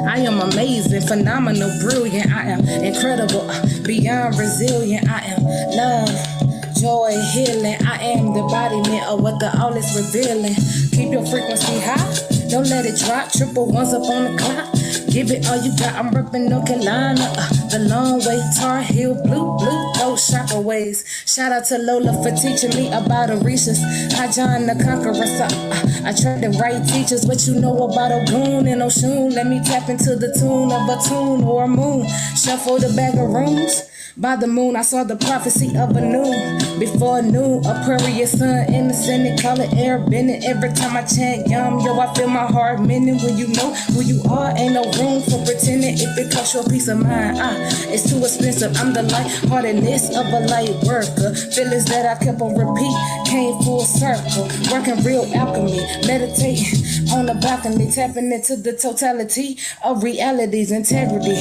Speaker 4: I am amazing, phenomenal, brilliant. I am incredible, beyond resilient. I am love, joy, healing. I am the embodiment of what the all is revealing. Keep your frequency high. Don't let it drop. Triple ones up on the clock. Give it all you got. I'm repping North Carolina. The long way, Tar Heel, blue, those chakra ways. Shout out to Lola for teaching me about Orishas. Hi John the Conqueror. So, I tried the right teachers. What you know about Ogun and Oshun? Let me tap into the tune of a tune or a moon. Shuffle the bag of rooms. By the moon, I saw the prophecy of a noon. Before noon, Aquarius sun, innocent and color air bending. Every time I chant yum, yo, I feel my heart mending. When you know who you are, ain't no room for pretending. If it costs your peace of mind, it's too expensive. I'm the lightheartedness of a light worker. Feelings that I kept on repeat came full circle. Working real alchemy, meditating on the balcony, tapping into the totality of reality's integrity.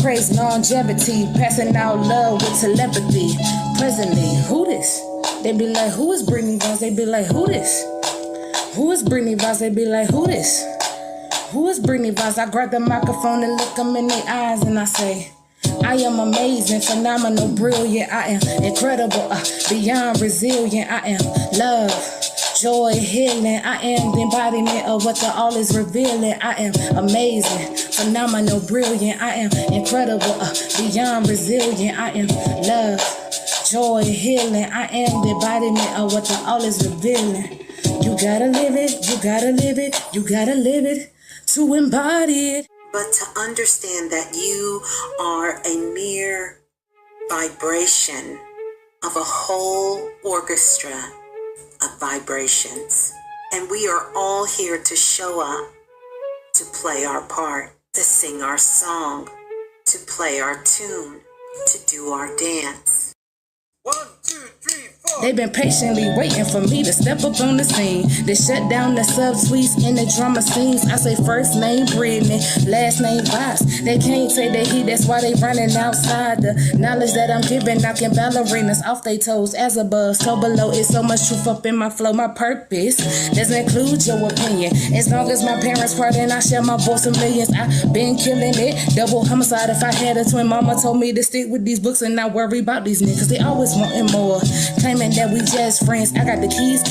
Speaker 4: Praise longevity, passing out love with telepathy. Presently, who this? They be like, who is Brittany Vibez? They be like, who this? Who is Brittany Vibez? They be like, who this? Who is Brittany Vibez? I grab the microphone and look them in their eyes and I say, I am amazing, phenomenal, brilliant. I am incredible, beyond resilient. I am love, joy, healing. I am the embodiment of what the all is revealing. I am amazing, phenomenal, brilliant. I am incredible, beyond resilient. I am love, joy, healing. I am the embodiment of what the all is revealing. You gotta live it, you gotta live it, you gotta live it to embody it.
Speaker 6: But to understand that you are a mere vibration of a whole orchestra of vibrations. And we are all here to show up, to play our part, to sing our song, to play our tune, to do our dance.
Speaker 1: 1, 2, 3, 4.
Speaker 4: They've been patiently waiting for me to step up on the scene. They shut down the subtweets in the drama scenes. I say first name Brittany, last name Vibez. They can't take the heat, that's why they running outside. The knowledge that I'm giving, knocking ballerinas off their toes. As above, so below, it's so much truth up in my flow. My purpose doesn't include your opinion. As long as my parents part and I share my voice with millions, I've been killing it. Double homicide if I had a twin. Mama told me to stick with these books and not worry about these niggas. They always wanting more, claiming that we just friends. I got the keys.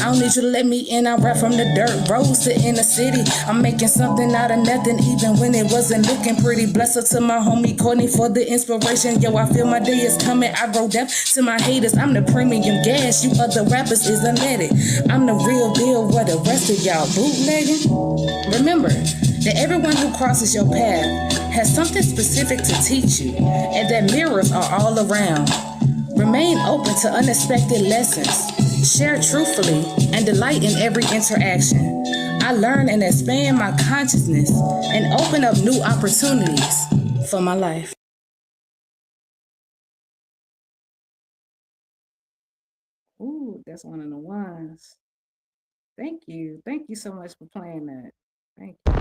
Speaker 4: I don't need you to let me in. I rap from the dirt roads to inner city. I'm making something out of nothing, even when it wasn't looking pretty. Bless up to my homie Courtney for the inspiration. Yo, I feel my day is coming. I wrote up to my haters. I'm the premium gas. You other rappers is unleaded. I'm the real deal. What the rest of y'all bootlegging? Remember that everyone who crosses your path has something specific to teach you, and that mirrors are all around. Remain open to unexpected lessons. Share truthfully and delight in every interaction. I learn and expand my consciousness and open up new opportunities for my life.
Speaker 3: Ooh, that's one of the ones. Thank you. Thank you so much for playing that. Thank you.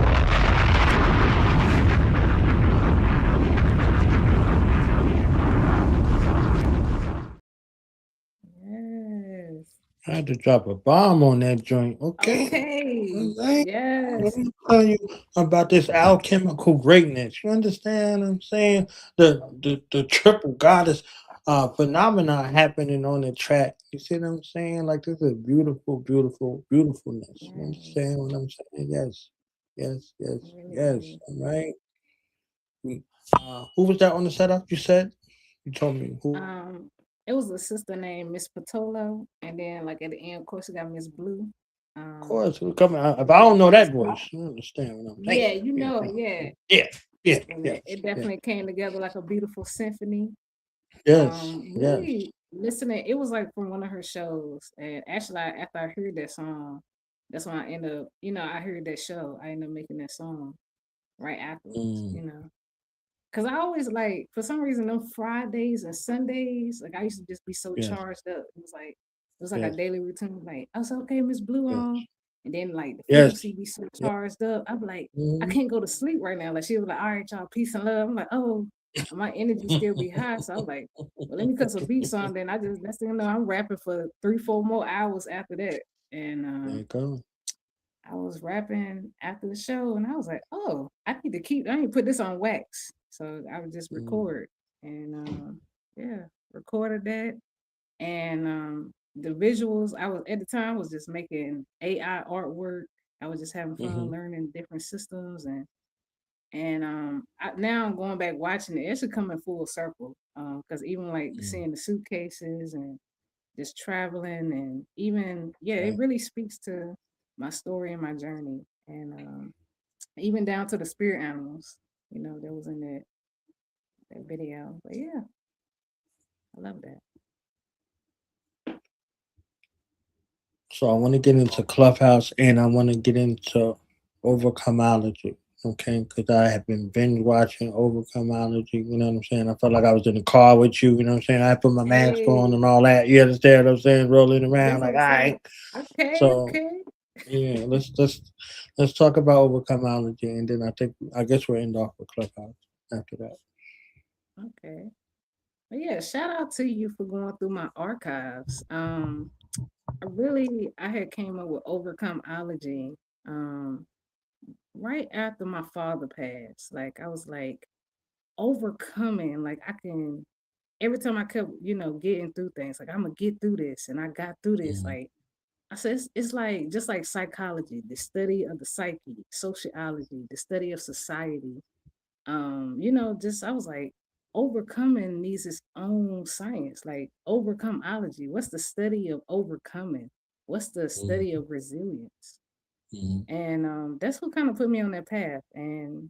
Speaker 3: Yes.
Speaker 2: I had to drop a bomb on that joint. Okay.
Speaker 3: Okay.
Speaker 2: Right?
Speaker 3: Yes.
Speaker 2: Let me tell you about this alchemical greatness. You understand what I'm saying? The triple goddess phenomena happening on the track. You see what I'm saying? Like this is beautifulness. You understand what I'm saying? Yes. All right. Who was that on the setup? You said? You told me who.
Speaker 3: It was a sister named Miss Patolo, and then like at the end, of course, you got Miss Blue.
Speaker 2: Of course, if I don't know that voice, you understand what I'm saying?
Speaker 3: Yeah, you know it.
Speaker 2: Yeah.
Speaker 3: It definitely came together like a beautiful symphony.
Speaker 2: Yes.
Speaker 3: Really listening. It was like from one of her shows, and actually, after I heard that song, that's when I ended up. I heard that show. I ended up making that song right afterwards. Because I always like, for some reason, them Fridays and Sundays, like I used to just be so charged up. It was like a daily routine. Like, I was okay, Miss Blue on. And then like the frequency be so charged up. I'm like, I can't go to sleep right now. Like she was like, all right, y'all, peace and love. I'm like, oh, my energy still be high. So I was like, well, let me cut some beats on. Then next thing you know, I'm rapping for 3-4 more hours after that. And
Speaker 2: there you go.
Speaker 3: I was rapping after the show and I was like, oh, I need to put this on wax. So I would just record and recorded that. And the visuals I was at the time was just making AI artwork. I was just having fun learning different systems and And now I'm going back watching it. It should come in full circle. Because even like
Speaker 2: Mm.
Speaker 3: seeing the suitcases and just traveling, and even it
Speaker 2: Right.
Speaker 3: really speaks to my story and my journey, and even down to the spirit animals, that was in that video. But yeah, I love that.
Speaker 2: So I want to get into Clubhouse and I want to get into Overcomeology. Okay, because I have been binge watching Overcomeology. You know what I'm saying? I felt like I was in the car with you. You know what I'm saying? I put my mask on
Speaker 3: Hey,
Speaker 2: and all that. You understand what I'm saying? Rolling around
Speaker 3: that's what
Speaker 2: like,
Speaker 3: I'm
Speaker 2: all
Speaker 3: saying.
Speaker 2: right.
Speaker 3: Okay,
Speaker 2: So
Speaker 3: okay,
Speaker 2: yeah, let's talk about Overcomeology, and then I guess we'll end off with Clubhouse after that.
Speaker 3: okay. But yeah, shout out to you for going through my archives. I had came up with Overcomeology um right after my father passed. Like I was like overcoming, like I can every time I kept, getting through things, like I'm gonna get through this, and I got through this.
Speaker 2: Mm,
Speaker 3: Like I said, it's like just like psychology, the study of the psyche, sociology, the study of society. Just I was like, overcoming needs its own science, like overcomeology. What's the study of overcoming? What's the
Speaker 2: mm,
Speaker 3: study of resilience?
Speaker 2: mm,
Speaker 3: And that's what kind of put me on that path. And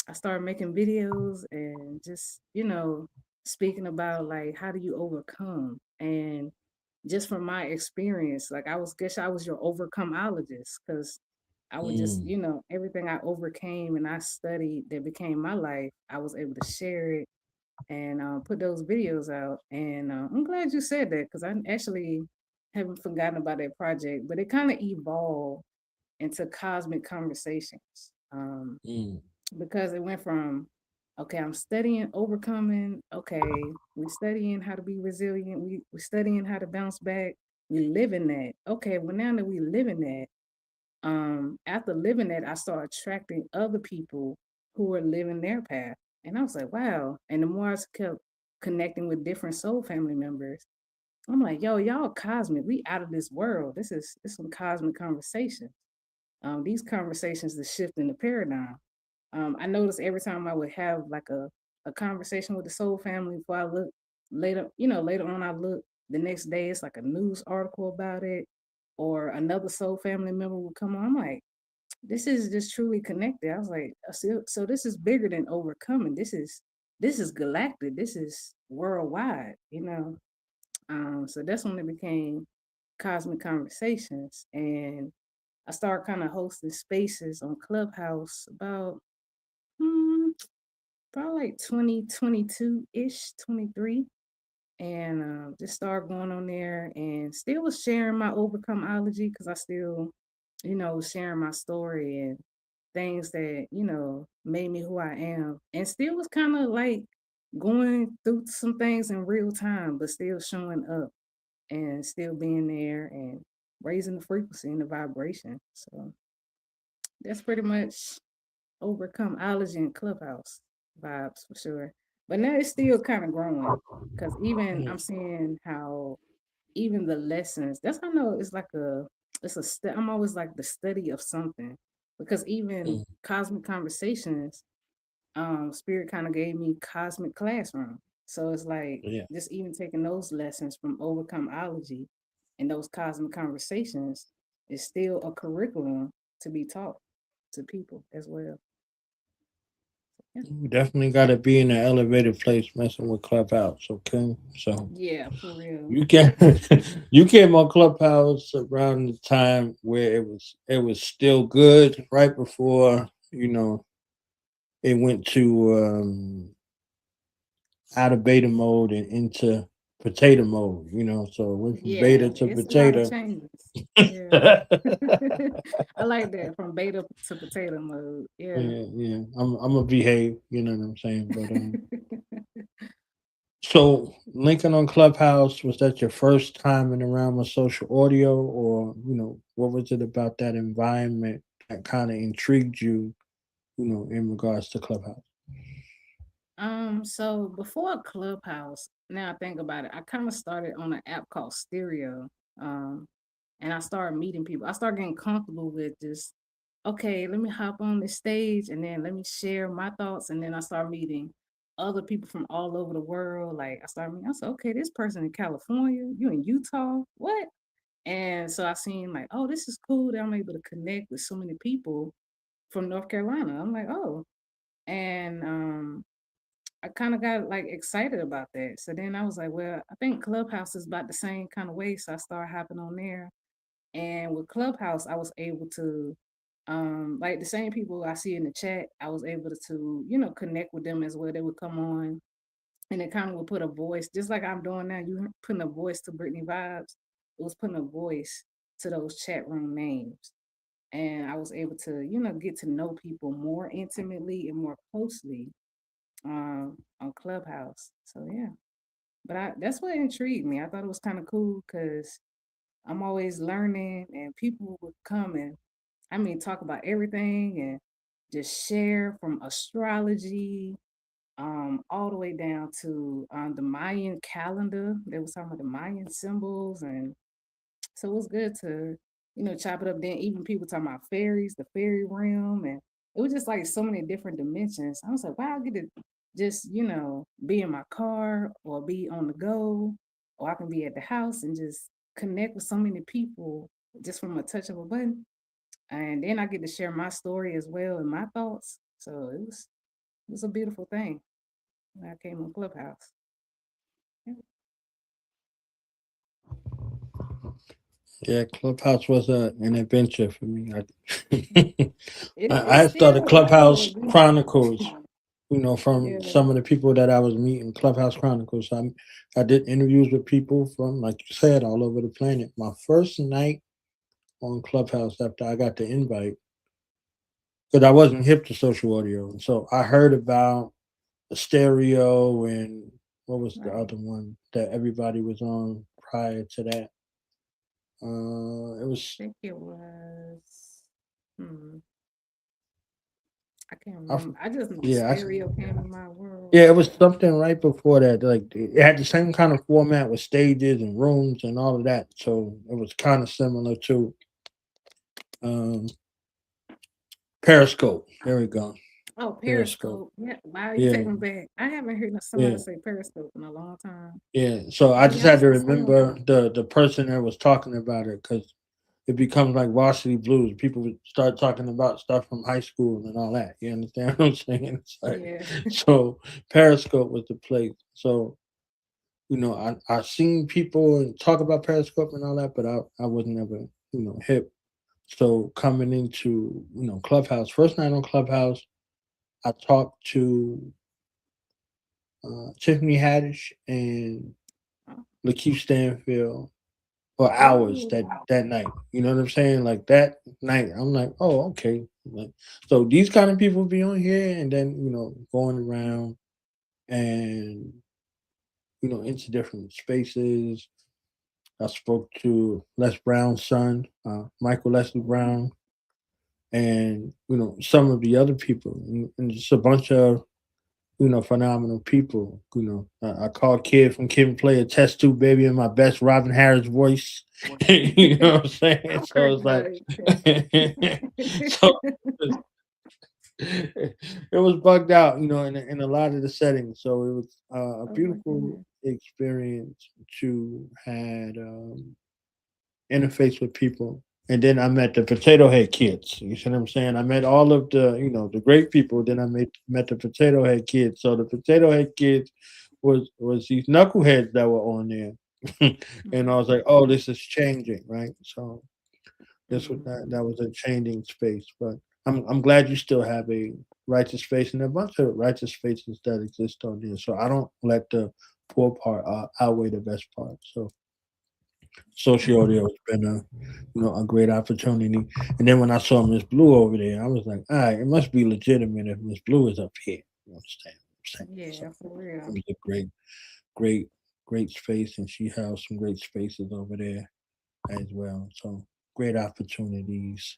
Speaker 3: I started making videos and just, speaking about like how do you overcome? And just from my experience, like guess I was your overcomeologist, because I would just,
Speaker 2: mm,
Speaker 3: everything I overcame and I studied that became my life, I was able to share it and put those videos out. And I'm glad you said that, because I actually haven't forgotten about that project, but it kind of evolved into cosmic conversations.
Speaker 2: mm,
Speaker 3: Because it went from, okay, I'm studying overcoming, okay, we studying how to be resilient, we studying how to bounce back, we live in that. Okay, well now that we live in that, after living that, I started attracting other people who were living their path. And I was like, wow. And the more I kept connecting with different soul family members, I'm like, yo, y'all cosmic. We out of this world. This some cosmic conversation. These conversations the shift in the paradigm. I noticed every time I would have like a conversation with the soul family before I look later on I look the next day, it's like a news article about it, or another soul family member would come on. I'm like, this is just truly connected. I was like, so this is bigger than overcoming. This is galactic. This is worldwide. So that's when it became cosmic conversations, and I started kind of hosting spaces on Clubhouse about Hmm, probably like 2022-ish, 23. And just started going on there and still was sharing my overcomeology, because I still, was sharing my story and things that, made me who I am. And still was kind of like going through some things in real time, but still showing up and still being there and raising the frequency and the vibration. So that's pretty much overcome allergy and clubhouse vibes for sure. But now it's still kind of growing, because even
Speaker 2: mm,
Speaker 3: I'm seeing how even the lessons, that's how I know it's like I'm always like the study of something, because even
Speaker 2: mm.
Speaker 3: cosmic conversations, spirit kind of gave me cosmic classroom. So it's like
Speaker 2: Yeah.
Speaker 3: just even taking those lessons from overcomeology and those cosmic conversations is still a curriculum to be taught to people as well. Yeah.
Speaker 2: You definitely got to be in an elevated place messing with Clubhouse, okay? So
Speaker 3: Yeah, for real.
Speaker 2: you can you came on Clubhouse around the time where it was still good, right before it went to out of beta mode and into potato mode. So it went from
Speaker 3: Yeah,
Speaker 2: beta to
Speaker 3: it's a lot of
Speaker 2: potato.
Speaker 3: changes. Yeah.
Speaker 2: Yeah,
Speaker 3: I like that, from beta to potato mode. Yeah.
Speaker 2: yeah. I'm a behave. You know what I'm saying? But so, linking on Clubhouse, was that your first time in the realm of social audio, or what was it about that environment that kind of intrigued you, in regards to Clubhouse?
Speaker 3: So before Clubhouse, now I think about it, I kind of started on an app called Stereo. Um, and I started meeting people. I started getting comfortable with just okay, let me hop on the stage and then let me share my thoughts. And then I start meeting other people from all over the world. Like I said, okay, this person in California, you in Utah, what? And so I seen like, oh, this is cool that I'm able to connect with so many people from North Carolina. I'm like, oh, and I kind of got like excited about that. So then I was like, well, I think Clubhouse is about the same kind of way. So I started hopping on there. And with Clubhouse, I was able to, like the same people I see in the chat, I was able to, connect with them as well. They would come on and it kind of would put a voice, just like I'm doing now. You putting a voice to Brittany Vibes. It was putting a voice to those chat room names. And I was able to, get to know people more intimately and more closely on Clubhouse. So yeah, but that's what intrigued me. I thought it was kind of cool because I'm always learning, and people would come and talk about everything and just share from astrology, all the way down to the Mayan calendar. They was talking about the Mayan symbols, and so it was good to, chop it up. Then even people talking about fairies, the fairy realm, and it was just like so many different dimensions. I was like, wow, I get to just, be in my car or be on the go, or I can be at the house and just connect with so many people just from a touch of a button. And then I get to share my story as well and my thoughts. So it was a beautiful thing when I came on Clubhouse. Yeah.
Speaker 2: Yeah, Clubhouse was an adventure for me.
Speaker 3: It,
Speaker 2: I
Speaker 3: it's
Speaker 2: had started
Speaker 3: still like a
Speaker 2: Clubhouse
Speaker 3: adventure.
Speaker 2: Chronicles, from
Speaker 3: Yeah.
Speaker 2: some of the people that I was meeting. Clubhouse Chronicles. I did interviews with people from, like you said, all over the planet. My first night on Clubhouse after I got the invite, because I wasn't hip to social audio, and so I heard about the stereo and what was the
Speaker 3: Right.
Speaker 2: other one that everybody was on prior to that. It was
Speaker 3: Think it was. Hmm. I can't
Speaker 2: I,
Speaker 3: remember. I just know
Speaker 2: yeah,
Speaker 3: stereo came in my world.
Speaker 2: yeah, it was something right before that. Like it had the same kind of format with stages and rooms and all of that. So it was kind of similar to um, Periscope. There we go.
Speaker 3: Oh,
Speaker 2: Periscope.
Speaker 3: Periscope. Yeah. Wow, you take
Speaker 2: Yeah,
Speaker 3: me back. I haven't heard somebody
Speaker 2: yeah,
Speaker 3: say Periscope in a long time.
Speaker 2: yeah. So I just
Speaker 3: Yeah, I
Speaker 2: had
Speaker 3: was
Speaker 2: to
Speaker 3: the same.
Speaker 2: remember the person that was talking about it because it becomes like Varsity Blues. People would start talking about stuff from high school and all that. You understand what I'm saying? It's like
Speaker 3: Yeah.
Speaker 2: so Periscope was the place. So I seen people and talk about Periscope and all that, but I was never, hip. So coming into, Clubhouse, first night on Clubhouse, I talked to Tiffany Haddish and Lakeith Stanfield for hours
Speaker 3: Oh,
Speaker 2: that night. You know what I'm saying? Like that night, I'm like, oh, okay. Like, so these kind of people be on here, and then going around and into different spaces. I spoke to Les Brown's son, Michael Leslie Brown, and some of the other people, and just a bunch of phenomenal people. I called Kid from Kid and Play a Test Tube Baby in my best Robin Harris voice. You know what I'm saying?
Speaker 3: I'm
Speaker 2: So
Speaker 3: cracking
Speaker 2: it's like,
Speaker 3: about it.
Speaker 2: so it was bugged out, in a lot of the settings. So it was a
Speaker 3: Oh my
Speaker 2: beautiful
Speaker 3: goodness.
Speaker 2: experience to had interface with people. And then I met the Potato Head kids. You see what I'm saying? I met all of the great people. Then I met the Potato Head kids. So the Potato Head kids was these knuckleheads that were on there. And I was like, oh, this is changing, right? So this was that
Speaker 3: Mhm.
Speaker 2: was a changing space. But I'm glad you still have a righteous space and a bunch of righteous spaces that exist on there. So I don't let the poor part outweigh the best part. So social audio has been a great opportunity. And then when I saw Miss Blue over there, I was like, all right, it must be legitimate if Miss Blue is up here. You understand what I'm saying? So
Speaker 3: Yeah, for
Speaker 2: it
Speaker 3: real.
Speaker 2: was a great, great space, and she has some great spaces over there as well. So great opportunities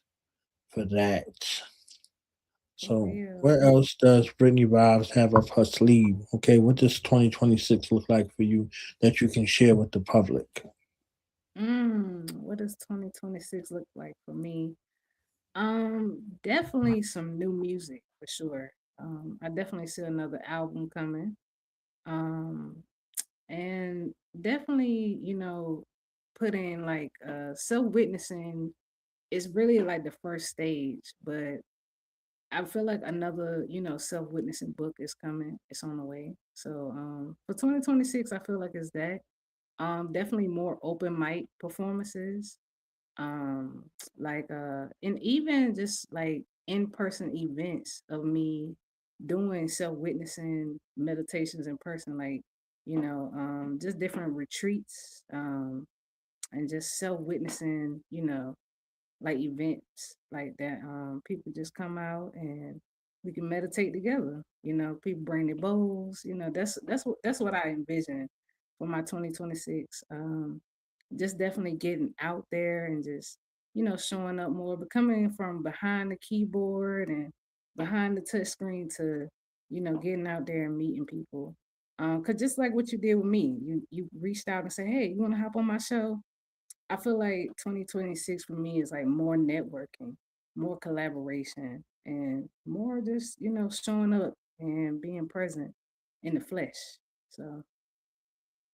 Speaker 2: for that.
Speaker 3: For
Speaker 2: So
Speaker 3: real.
Speaker 2: what else does Brittany Vibes have up her sleeve? Okay, what does 2026 look like for you that you can share with the public?
Speaker 3: What does 2026 look like for me? Definitely some new music for sure. I definitely see another album coming. Um, and definitely, putting like self-witnessing is really like the first stage, but I feel like another, self-witnessing book is coming. It's on the way. So for 2026, I feel like it's that. Definitely more open mic performances. Um and even just like in-person events of me doing self-witnessing meditations in person, like, just different retreats, and just self-witnessing, like events like that. People just come out and we can meditate together. People bring their bowls. That's what I envision for my 2026. Just definitely getting out there and just showing up more, but coming from behind the keyboard and behind the touch screen to getting out there and meeting people. Cause just like what you did with me, you reached out and said, "Hey, you want to hop on my show?" I feel like 2026 for me is like more networking, more collaboration, and more just, showing up and being present in the flesh. So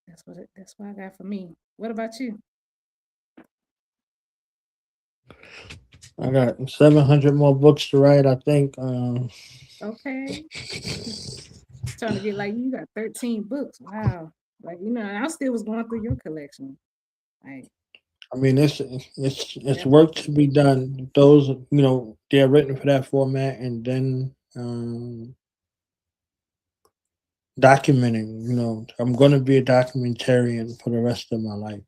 Speaker 3: that's what I got for me. What about you?
Speaker 2: I got 700 more books to write. I think.
Speaker 3: Okay. Trying to get like you got 13 books. Wow. Like, I still was going through your collection. Like,
Speaker 2: I mean, it's
Speaker 3: definitely.
Speaker 2: work to be done. Those, they're written for that format, and then documenting. I'm going to be a documentarian for the rest of my life.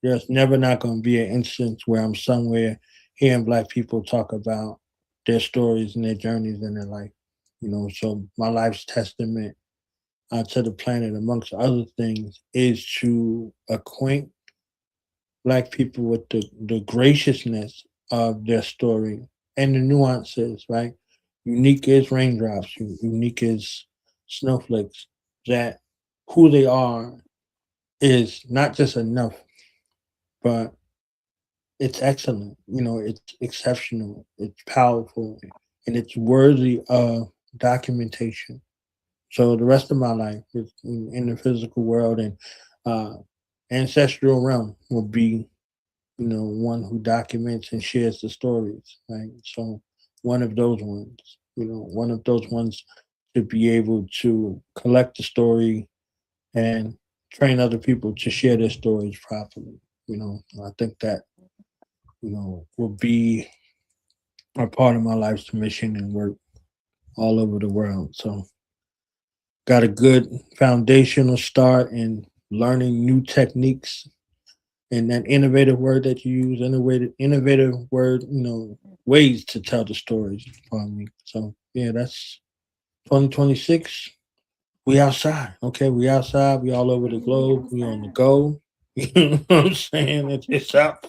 Speaker 2: There's never not going to be an instance where I'm somewhere hearing Black people talk about their stories and their journeys in their life. So my life's testament to the planet, amongst other things, is to acquaint Black people with the graciousness of their story and the nuances, right? Unique as raindrops, unique as snowflakes, that who they are is not just enough, but it's excellent. It's exceptional, it's powerful, and it's worthy of documentation. So the rest of my life is in the physical world and uh, ancestral realm will be, one who documents and shares the stories, right? So one of those ones to be able to collect the story and train other people to share their stories properly. I think that, will be a part of my life's mission and work all over the world. So got a good foundational start in learning new techniques and that innovative word that you use, innovative word, ways to tell the stories. Pardon me. So yeah, that's 2026. We outside, okay? We outside. We all over the globe. We on the go. You know what I'm saying? It's up.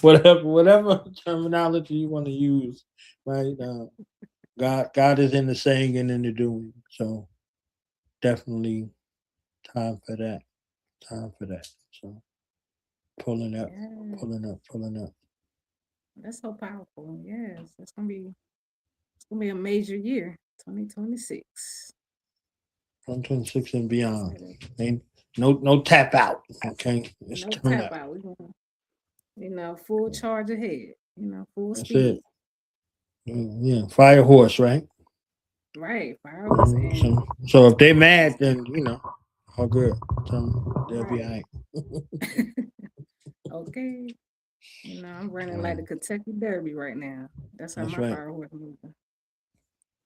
Speaker 2: Whatever terminology you want to use, right? God is in the saying and in the doing. So definitely time for that. Time for that. So pulling up,
Speaker 3: Yeah,
Speaker 2: pulling up, pulling up.
Speaker 3: that's so powerful. Yes, it's gonna be a major year, 2026.
Speaker 2: 126 and beyond.
Speaker 3: Excited.
Speaker 2: Ain't no tap out. Okay, it's
Speaker 3: No
Speaker 2: turn
Speaker 3: tap
Speaker 2: up.
Speaker 3: out. We're gonna, full charge ahead. Full
Speaker 2: That's it.
Speaker 3: speed.
Speaker 2: Yeah, fire horse, right?
Speaker 3: Right. Fireworks and
Speaker 2: So if they mad, then all good. They'll be
Speaker 3: right.
Speaker 2: alright.
Speaker 3: Okay. I'm running
Speaker 2: All
Speaker 3: like
Speaker 2: right.
Speaker 3: the Kentucky Derby right now. That's how
Speaker 2: That's
Speaker 3: my
Speaker 2: right.
Speaker 3: fireworks moving.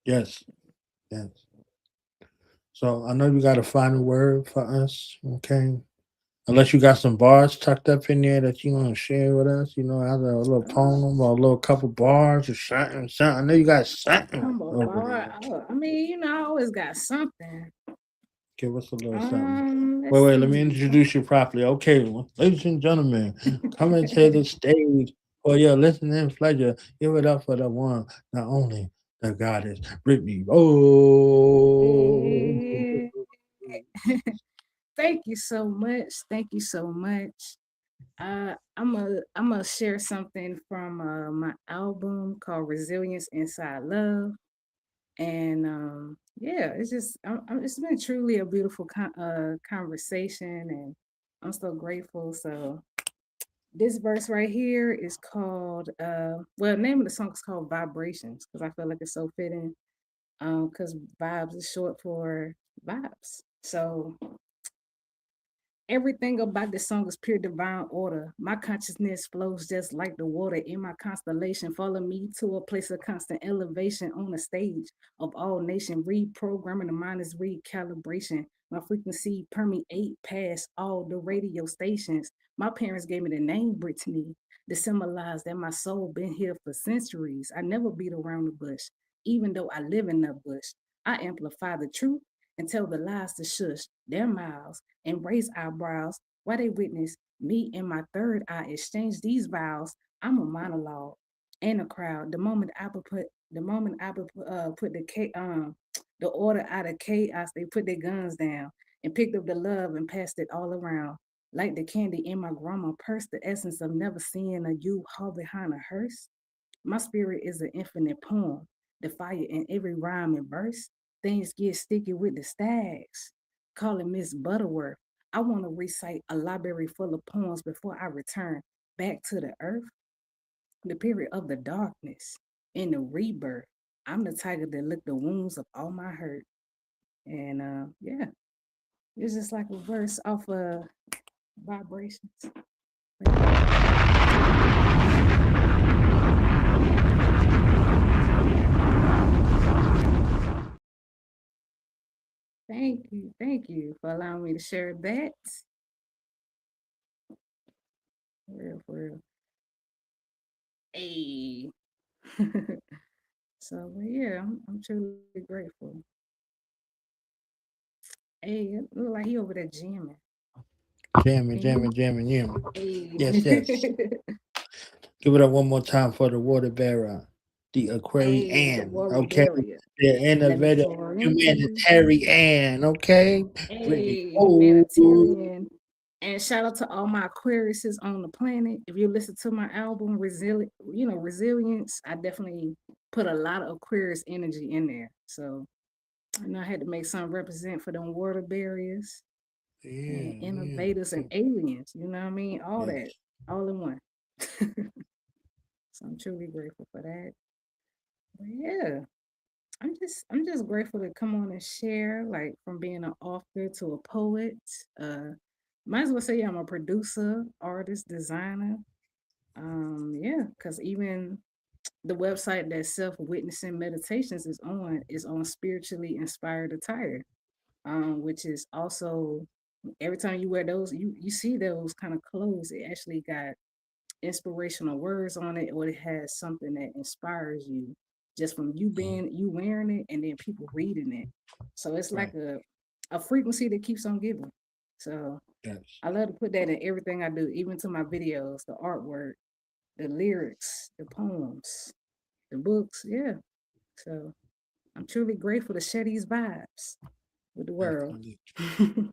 Speaker 2: Yes, yes. So I know you got a final word for us, okay? Unless you got some bars tucked up in there that you want to share with us, either a little
Speaker 3: Uh,
Speaker 2: poem or a little couple bars or something, something. I know you got something
Speaker 3: Come on,
Speaker 2: over
Speaker 3: bar.
Speaker 2: there.
Speaker 3: I mean, I always got something.
Speaker 2: Give us a little something.
Speaker 3: Let's
Speaker 2: Wait, let me
Speaker 3: see.
Speaker 2: introduce you properly. Okay, well, ladies and gentlemen, coming to the stage for your listening pleasure. Give it up for the one, not only the goddess, Brittany. Oh,
Speaker 3: Hey. Thank you so much. Thank you so much. I'm gonna share something from my album called Resilience Inside Love. And yeah, it's been truly a beautiful conversation, and I'm so grateful. So this verse right here is called well, the name of the song is called Vibrations, because I feel like it's so fitting, because vibes is short for vibes. So everything about this song is pure divine order. My consciousness flows just like the water in my constellation. Follow me to a place of constant elevation on the stage of all nation. Reprogramming the mind is recalibration. My frequency permeate past all the radio stations. My parents gave me the name Brittany to symbolize that my soul been here for centuries. I never beat around the bush, even though I live in the bush. I amplify the truth and tell the lies to shush their mouths and raise eyebrows while they witness me and my third eye exchange these vows. I'm a monologue and a crowd. The moment I put the order out of chaos, they put their guns down and picked up the love and passed it all around. Like the candy in my grandma purse, the essence of never seeing a you haul behind a hearse. My spirit is an infinite poem, the fire in every rhyme and verse. Things get sticky with the stags. Calling Miss Butterworth. I want to recite a library full of poems before I return back to the earth, the period of the darkness, in the rebirth. I'm the tiger that licked the wounds of all my hurt. And yeah, it's just like a verse off of Vibrations. Thank you for allowing me to share that. For real. Hey. So yeah, I'm truly grateful. Hey, it look like he over there jamming.
Speaker 2: Jamming,
Speaker 3: Can you?
Speaker 2: jamming, jamming.
Speaker 3: Hey.
Speaker 2: Yes, yes. Give it up one more time for the water bearer, the
Speaker 3: Hey, the
Speaker 2: Aquarian,
Speaker 3: water
Speaker 2: okay?
Speaker 3: barrier.
Speaker 2: The
Speaker 3: Let me
Speaker 2: innovative
Speaker 3: pour into you.
Speaker 2: humanitarian, okay? Brittany.
Speaker 3: Hey,
Speaker 2: Oh,
Speaker 3: humanitarian. And shout out to all my Aquariuses on the planet. If you listen to my album, Resilience, I definitely put a lot of Aquarius energy in there. So I know I had to make some represent for them water barriers and
Speaker 2: yeah.
Speaker 3: innovators and aliens. You know what I mean? All
Speaker 2: Yes.
Speaker 3: that, all in one. So I'm truly grateful for that. But yeah, I'm just grateful to come on and share, like from being an author to a poet. Might as well say I'm a producer, artist, designer. Yeah, because even the website that self witnessing meditations is on spiritually inspired attire, which is also every time you wear those, you see those kind of clothes. It actually got inspirational words on it, or it has something that inspires you just from you wearing it and then people reading it. So it's like
Speaker 2: Right.
Speaker 3: a frequency that keeps on giving. So
Speaker 2: Yes.
Speaker 3: I love to put that in everything I do, even to my videos, the artwork, the lyrics, the poems, the books. Yeah. So I'm truly grateful to share these vibes with the world.
Speaker 2: Definitely.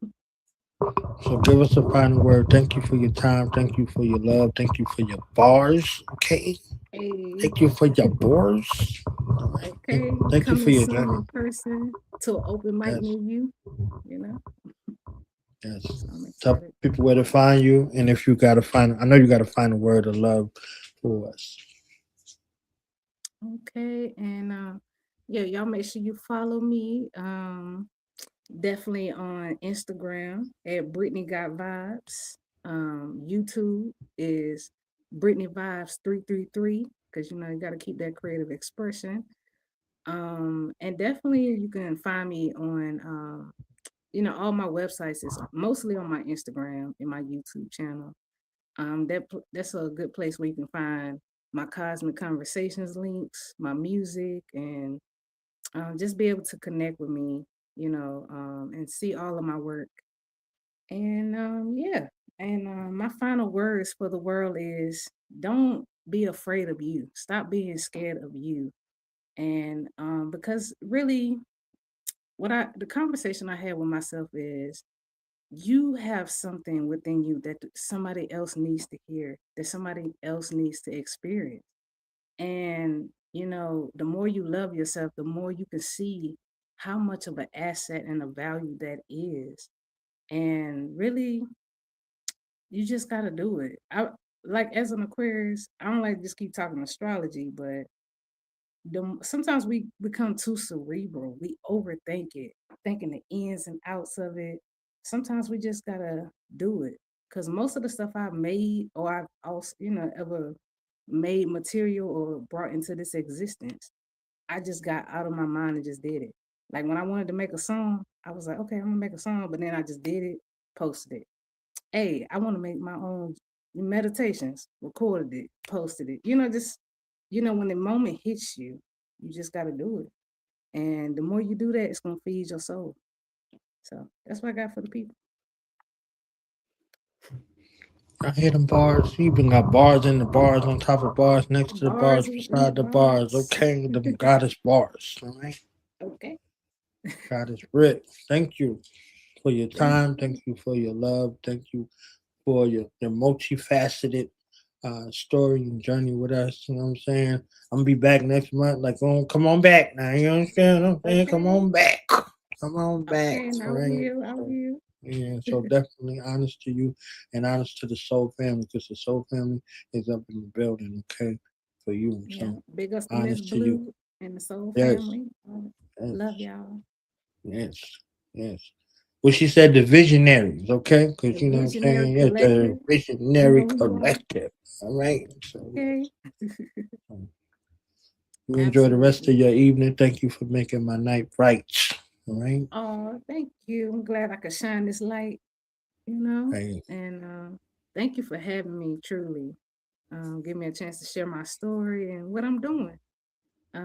Speaker 2: So give us a final word. Thank you for your time. Thank you for your love. Thank you for your bars. Okay.
Speaker 3: Hey,
Speaker 2: Thank you for your bars. All right.
Speaker 3: okay,
Speaker 2: Thank you for
Speaker 3: coming
Speaker 2: your
Speaker 3: soon
Speaker 2: journey.
Speaker 3: in person to an open mic
Speaker 2: Yes.
Speaker 3: near you, you know.
Speaker 2: Yes.
Speaker 3: So I'm
Speaker 2: Tell
Speaker 3: excited.
Speaker 2: people where to find you, and if you gotta find, I know you gotta find a word of love for us.
Speaker 3: Okay, and yeah, y'all make sure you follow me. Definitely on Instagram at Brittany Got Vibes. YouTube is Brittany Vibes 333, because you got to keep that creative expression. And definitely you can find me on all my websites is mostly on my Instagram and my YouTube channel. That's a good place where you can find my Cosmic Conversations links, my music, and just be able to connect with me, and see all of my work. And yeah, and my final words for the world is don't be afraid of you. Stop being scared of you. And because really, the conversation I had with myself is you have something within you that somebody else needs to hear, that somebody else needs to experience. And, you know, the more you love yourself, the more you can see how much of an asset and a value that is. And really, you just got to do it. Like as an Aquarius, I don't like to just keep talking astrology, but sometimes we become too cerebral. We overthink it, thinking the ins and outs of it. Sometimes we just gotta do it. Because most of the stuff I've made, or I've also, you know, ever made material or brought into this existence, I just got out of my mind and just did it. Like when I wanted to make a song, I was like, okay, I'm gonna make a song, but then I just did it, posted it. Hey, I want to make my own meditations, recorded it, posted it. You know, just, you know, when the moment hits you, you just got to do it. And the more you do that, it's going to feed your soul. So that's what I got for the people.
Speaker 2: I hear them bars. You even got bars in the bars, on top of bars, next to the bars, beside the bars. Okay, them goddess bars. All right.
Speaker 3: Okay.
Speaker 2: Goddess Britt, thank you for your time. Thank you for your love. Thank you for your multifaceted story and journey with us. You know what I'm saying? I'm gonna be back next month. Like, oh, come on back now. You understand what I'm saying? Okay. Come on back. Come on back.
Speaker 3: Okay, I'll hear.
Speaker 2: Yeah, so definitely honest to you and honest to the Soul family, because the Soul family is up in the building, okay, for you.
Speaker 3: Yeah,
Speaker 2: so
Speaker 3: big up to Miss Blue and the Soul family. Yes. Love y'all.
Speaker 2: Yes. Well, she said the visionaries, okay? Because you know what I'm saying? Yeah, the visionary collective. All right. So,
Speaker 3: okay.
Speaker 2: You enjoy the rest of your evening. Thank you for making my night bright. All right.
Speaker 3: Oh, thank you. I'm glad I could shine this light, you know. Right. And thank you for having me, truly. Give me a chance to share my story and what I'm doing.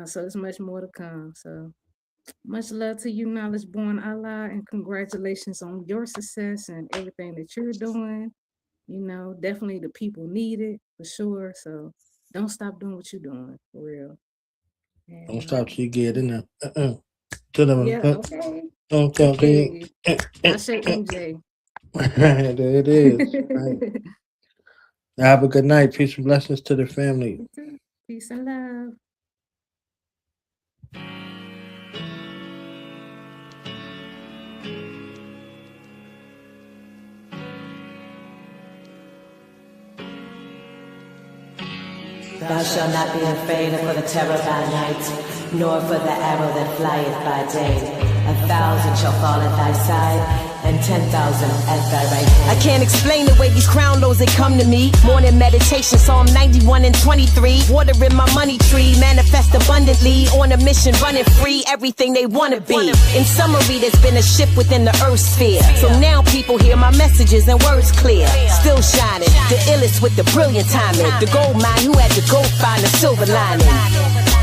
Speaker 3: So there's much more to come. So much love to you, Knowledge Born Allah, and congratulations on your success and everything that you're doing. You know, definitely the people need it for sure. So don't stop doing what you're doing, for real. And,
Speaker 2: don't stop till you get in there. To them.
Speaker 3: Yeah, okay.
Speaker 2: Don't tell me.
Speaker 3: I say MJ.
Speaker 2: There it is. Right. Have a good night. Peace and blessings to the family.
Speaker 3: Peace and love.
Speaker 7: Thou shalt not be afraid for the terror by night, nor for the arrow that flieth by day. 1,000 shall fall at thy side, and 10,000 at thy right hand.
Speaker 8: I can't explain the way these crown lows, they come to me. Morning meditation, Psalm 91 and 23. Watering my money tree, manifest abundantly. On a mission, running free, everything they wanna be. In summary, there's been a shift within the earth sphere. So now people hear my messages and words clear. Still shining, the illest with the brilliant timing. The gold mine who had to go find a silver lining.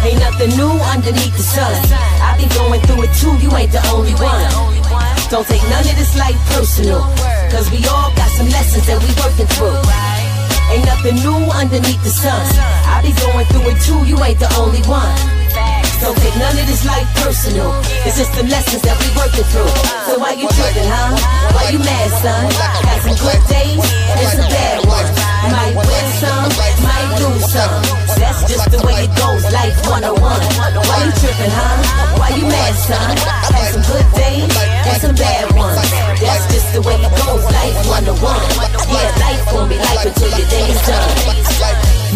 Speaker 7: Ain't nothing new underneath the sun. I be going through it too, you ain't the only one. Don't take none of this life personal, cause we all got some lessons that we working through. Ain't nothing new underneath the sun. I be going through it too, you ain't the only one. Don't take none of this life personal, it's just the lessons that we working through. So why you tripping, huh? Why you mad, son? Had some good days and some bad ones. Might win some, might lose some. That's just the way it goes, life 101. Why you tripping, huh? Why you mad, son? Had some good days and some bad ones. That's just the way it goes, life 101. Yeah, life gon' be life until your day is done.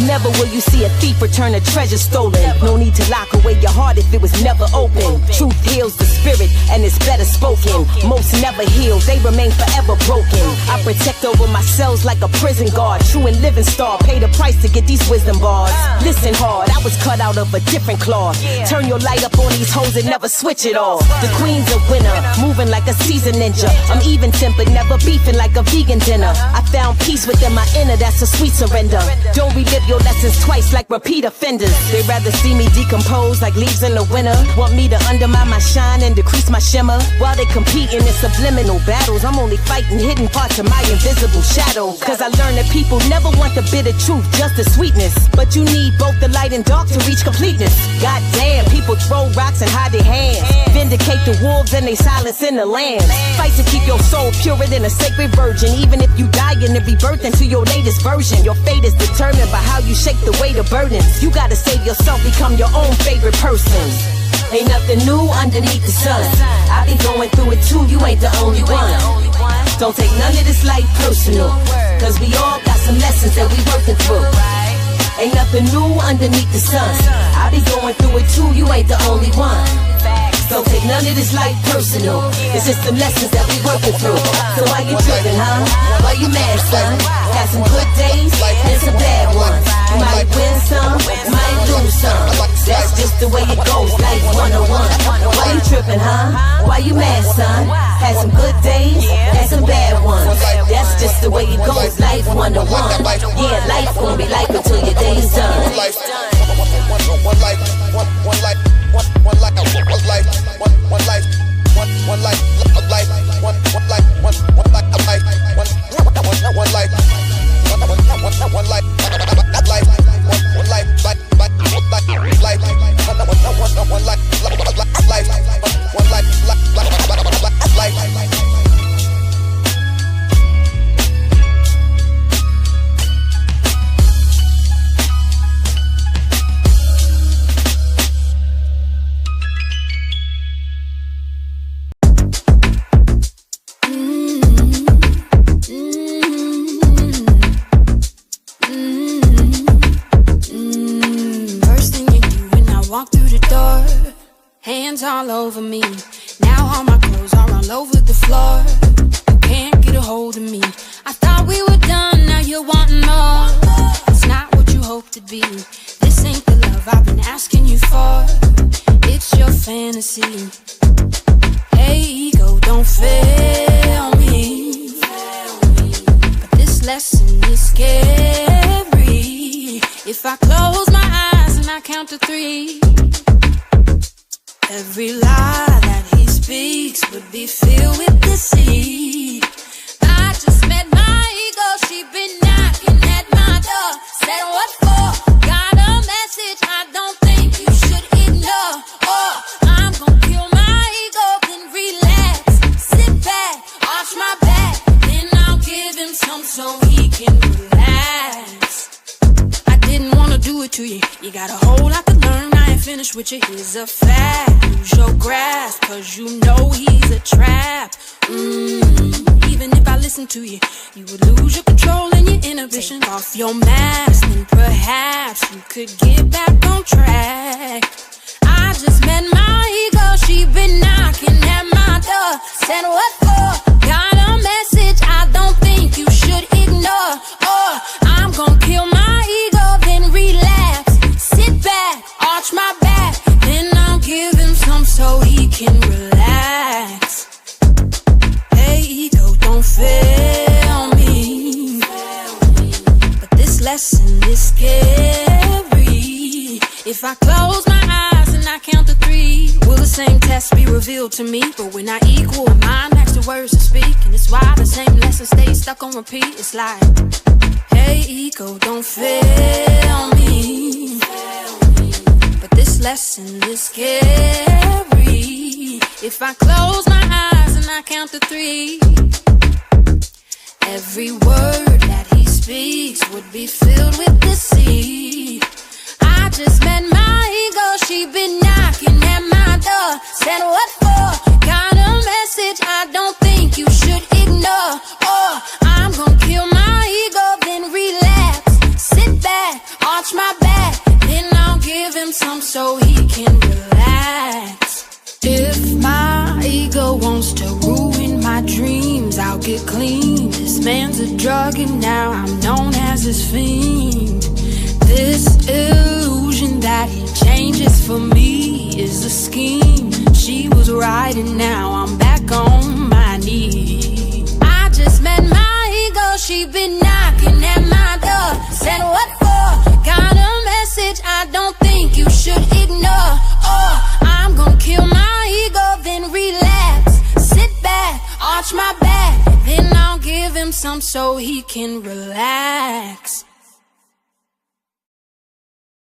Speaker 8: Never will you see a thief return a treasure stolen. No need to lock away your heart if it was never open. Truth heals the spirit and it's better spoken. Most never heal, they remain forever broken. I protect over my cells like a prison guard. True and living star, pay the price to get these wisdom bars. Listen hard, I was cut out of a different cloth. Turn your light up on these hoes and never switch it off. The queen's a winner, moving like a seasoned ninja. I'm even tempered, never beefing like a vegan dinner. I found peace within my inner, that's a sweet surrender. Don't relive your lessons twice like repeat offenders. They'd rather see me decompose like leaves in the winter. Want me to undermine my shine and decrease my shimmer. While they competing in subliminal battles, I'm only fighting hidden parts of my invisible shadow. Cause I learned that people never want the bitter truth, just the sweetness. But you need both the light and dark to reach completeness. Goddamn, people throw rocks and hide their hands. Vindicate the wolves and they silence in the lambs. Fight to keep your soul purer than a sacred virgin. Even if you die and rebirth into your latest version. Your fate is determined by how you shake the weight of burdens. You gotta save yourself, become your own favorite person. Ain't nothing new underneath the sun. I be going through it too, you ain't the only one. Don't take none of this life personal, cause we all got some lessons that we working through. Ain't nothing new underneath the sun. I be going through it too, you ain't the only one. Don't take none of this life personal. It's just the lessons that we working through. So why you tripping, huh? Why you mad, son? Had some good days and some bad ones. You might win some, you might lose some. That's just the way it goes, life 101. Why you tripping, huh? Why you mad, son? Had some good days and some bad ones. That's just the way it goes, life 101. Yeah, life gonna be life until your day is done.
Speaker 9: One life, one life, one life. One life, one life, one life, one life, a life, one life, one life, a life, one life, one life,
Speaker 4: all over me. Now all my clothes are all over the floor. You can't get a hold of me. I thought we were done, now you're wanting more. It's not what you hoped to be. This ain't the love I've been asking you for. It's your fantasy. Hey, ego, don't fail me. But this lesson is scary. If I close my eyes and I count to 3, every lie that he speaks would be filled with deceit. I just met my ego, she been knocking at my door. Said what for? Got a message I don't think you should ignore. Oh, I'm gonna kill my ego, then relax. Sit back, arch my back, then I'll give him some so he can relax. I didn't wanna do it to you, you got a whole lot to learn. Finish with you, here's a fact. Use your grasp, cause you know he's a trap. Even if I listen to you, you would lose your control and your inhibition. Take off your mask, then perhaps you could get back on track. I just met my ego, she been knocking at my door. Said what for? Got a message I don't think you should ignore. Oh, I'm gonna kill my ego, then relapse. Sit back, arch my back, then I'll give him some so he can relax. Hey, ego, don't fail me. But this lesson is scary. If I close my eyes and I count to 3, will the same test be revealed to me? But we're not equal, mind lacks the words to speak. And it's why the same lesson stays stuck on repeat. It's like, hey, ego, don't fail me. But this lesson is scary. If I close my eyes and I count to 3, every word that he speaks would be filled with deceit. I just met my ego, she been knocking at my door. Said what for? Got a message I don't think you should ignore. Oh, I'm gonna kill my ego, then relapse. Sit back, arch my back, then I'll give him some so he can relax. If my ego wants to ruin my dreams, I'll get clean. This man's a drug and now I'm known as his fiend. This illusion that he changes for me is a scheme. She was right and now I'm back on my knees. I just met my ego, she been knocking at my door. Said what for? Got a message I don't think you should ignore. Oh, I'm gonna kill my ego, then relapse. Sit back, arch my back, then I'll give him some so he can relax.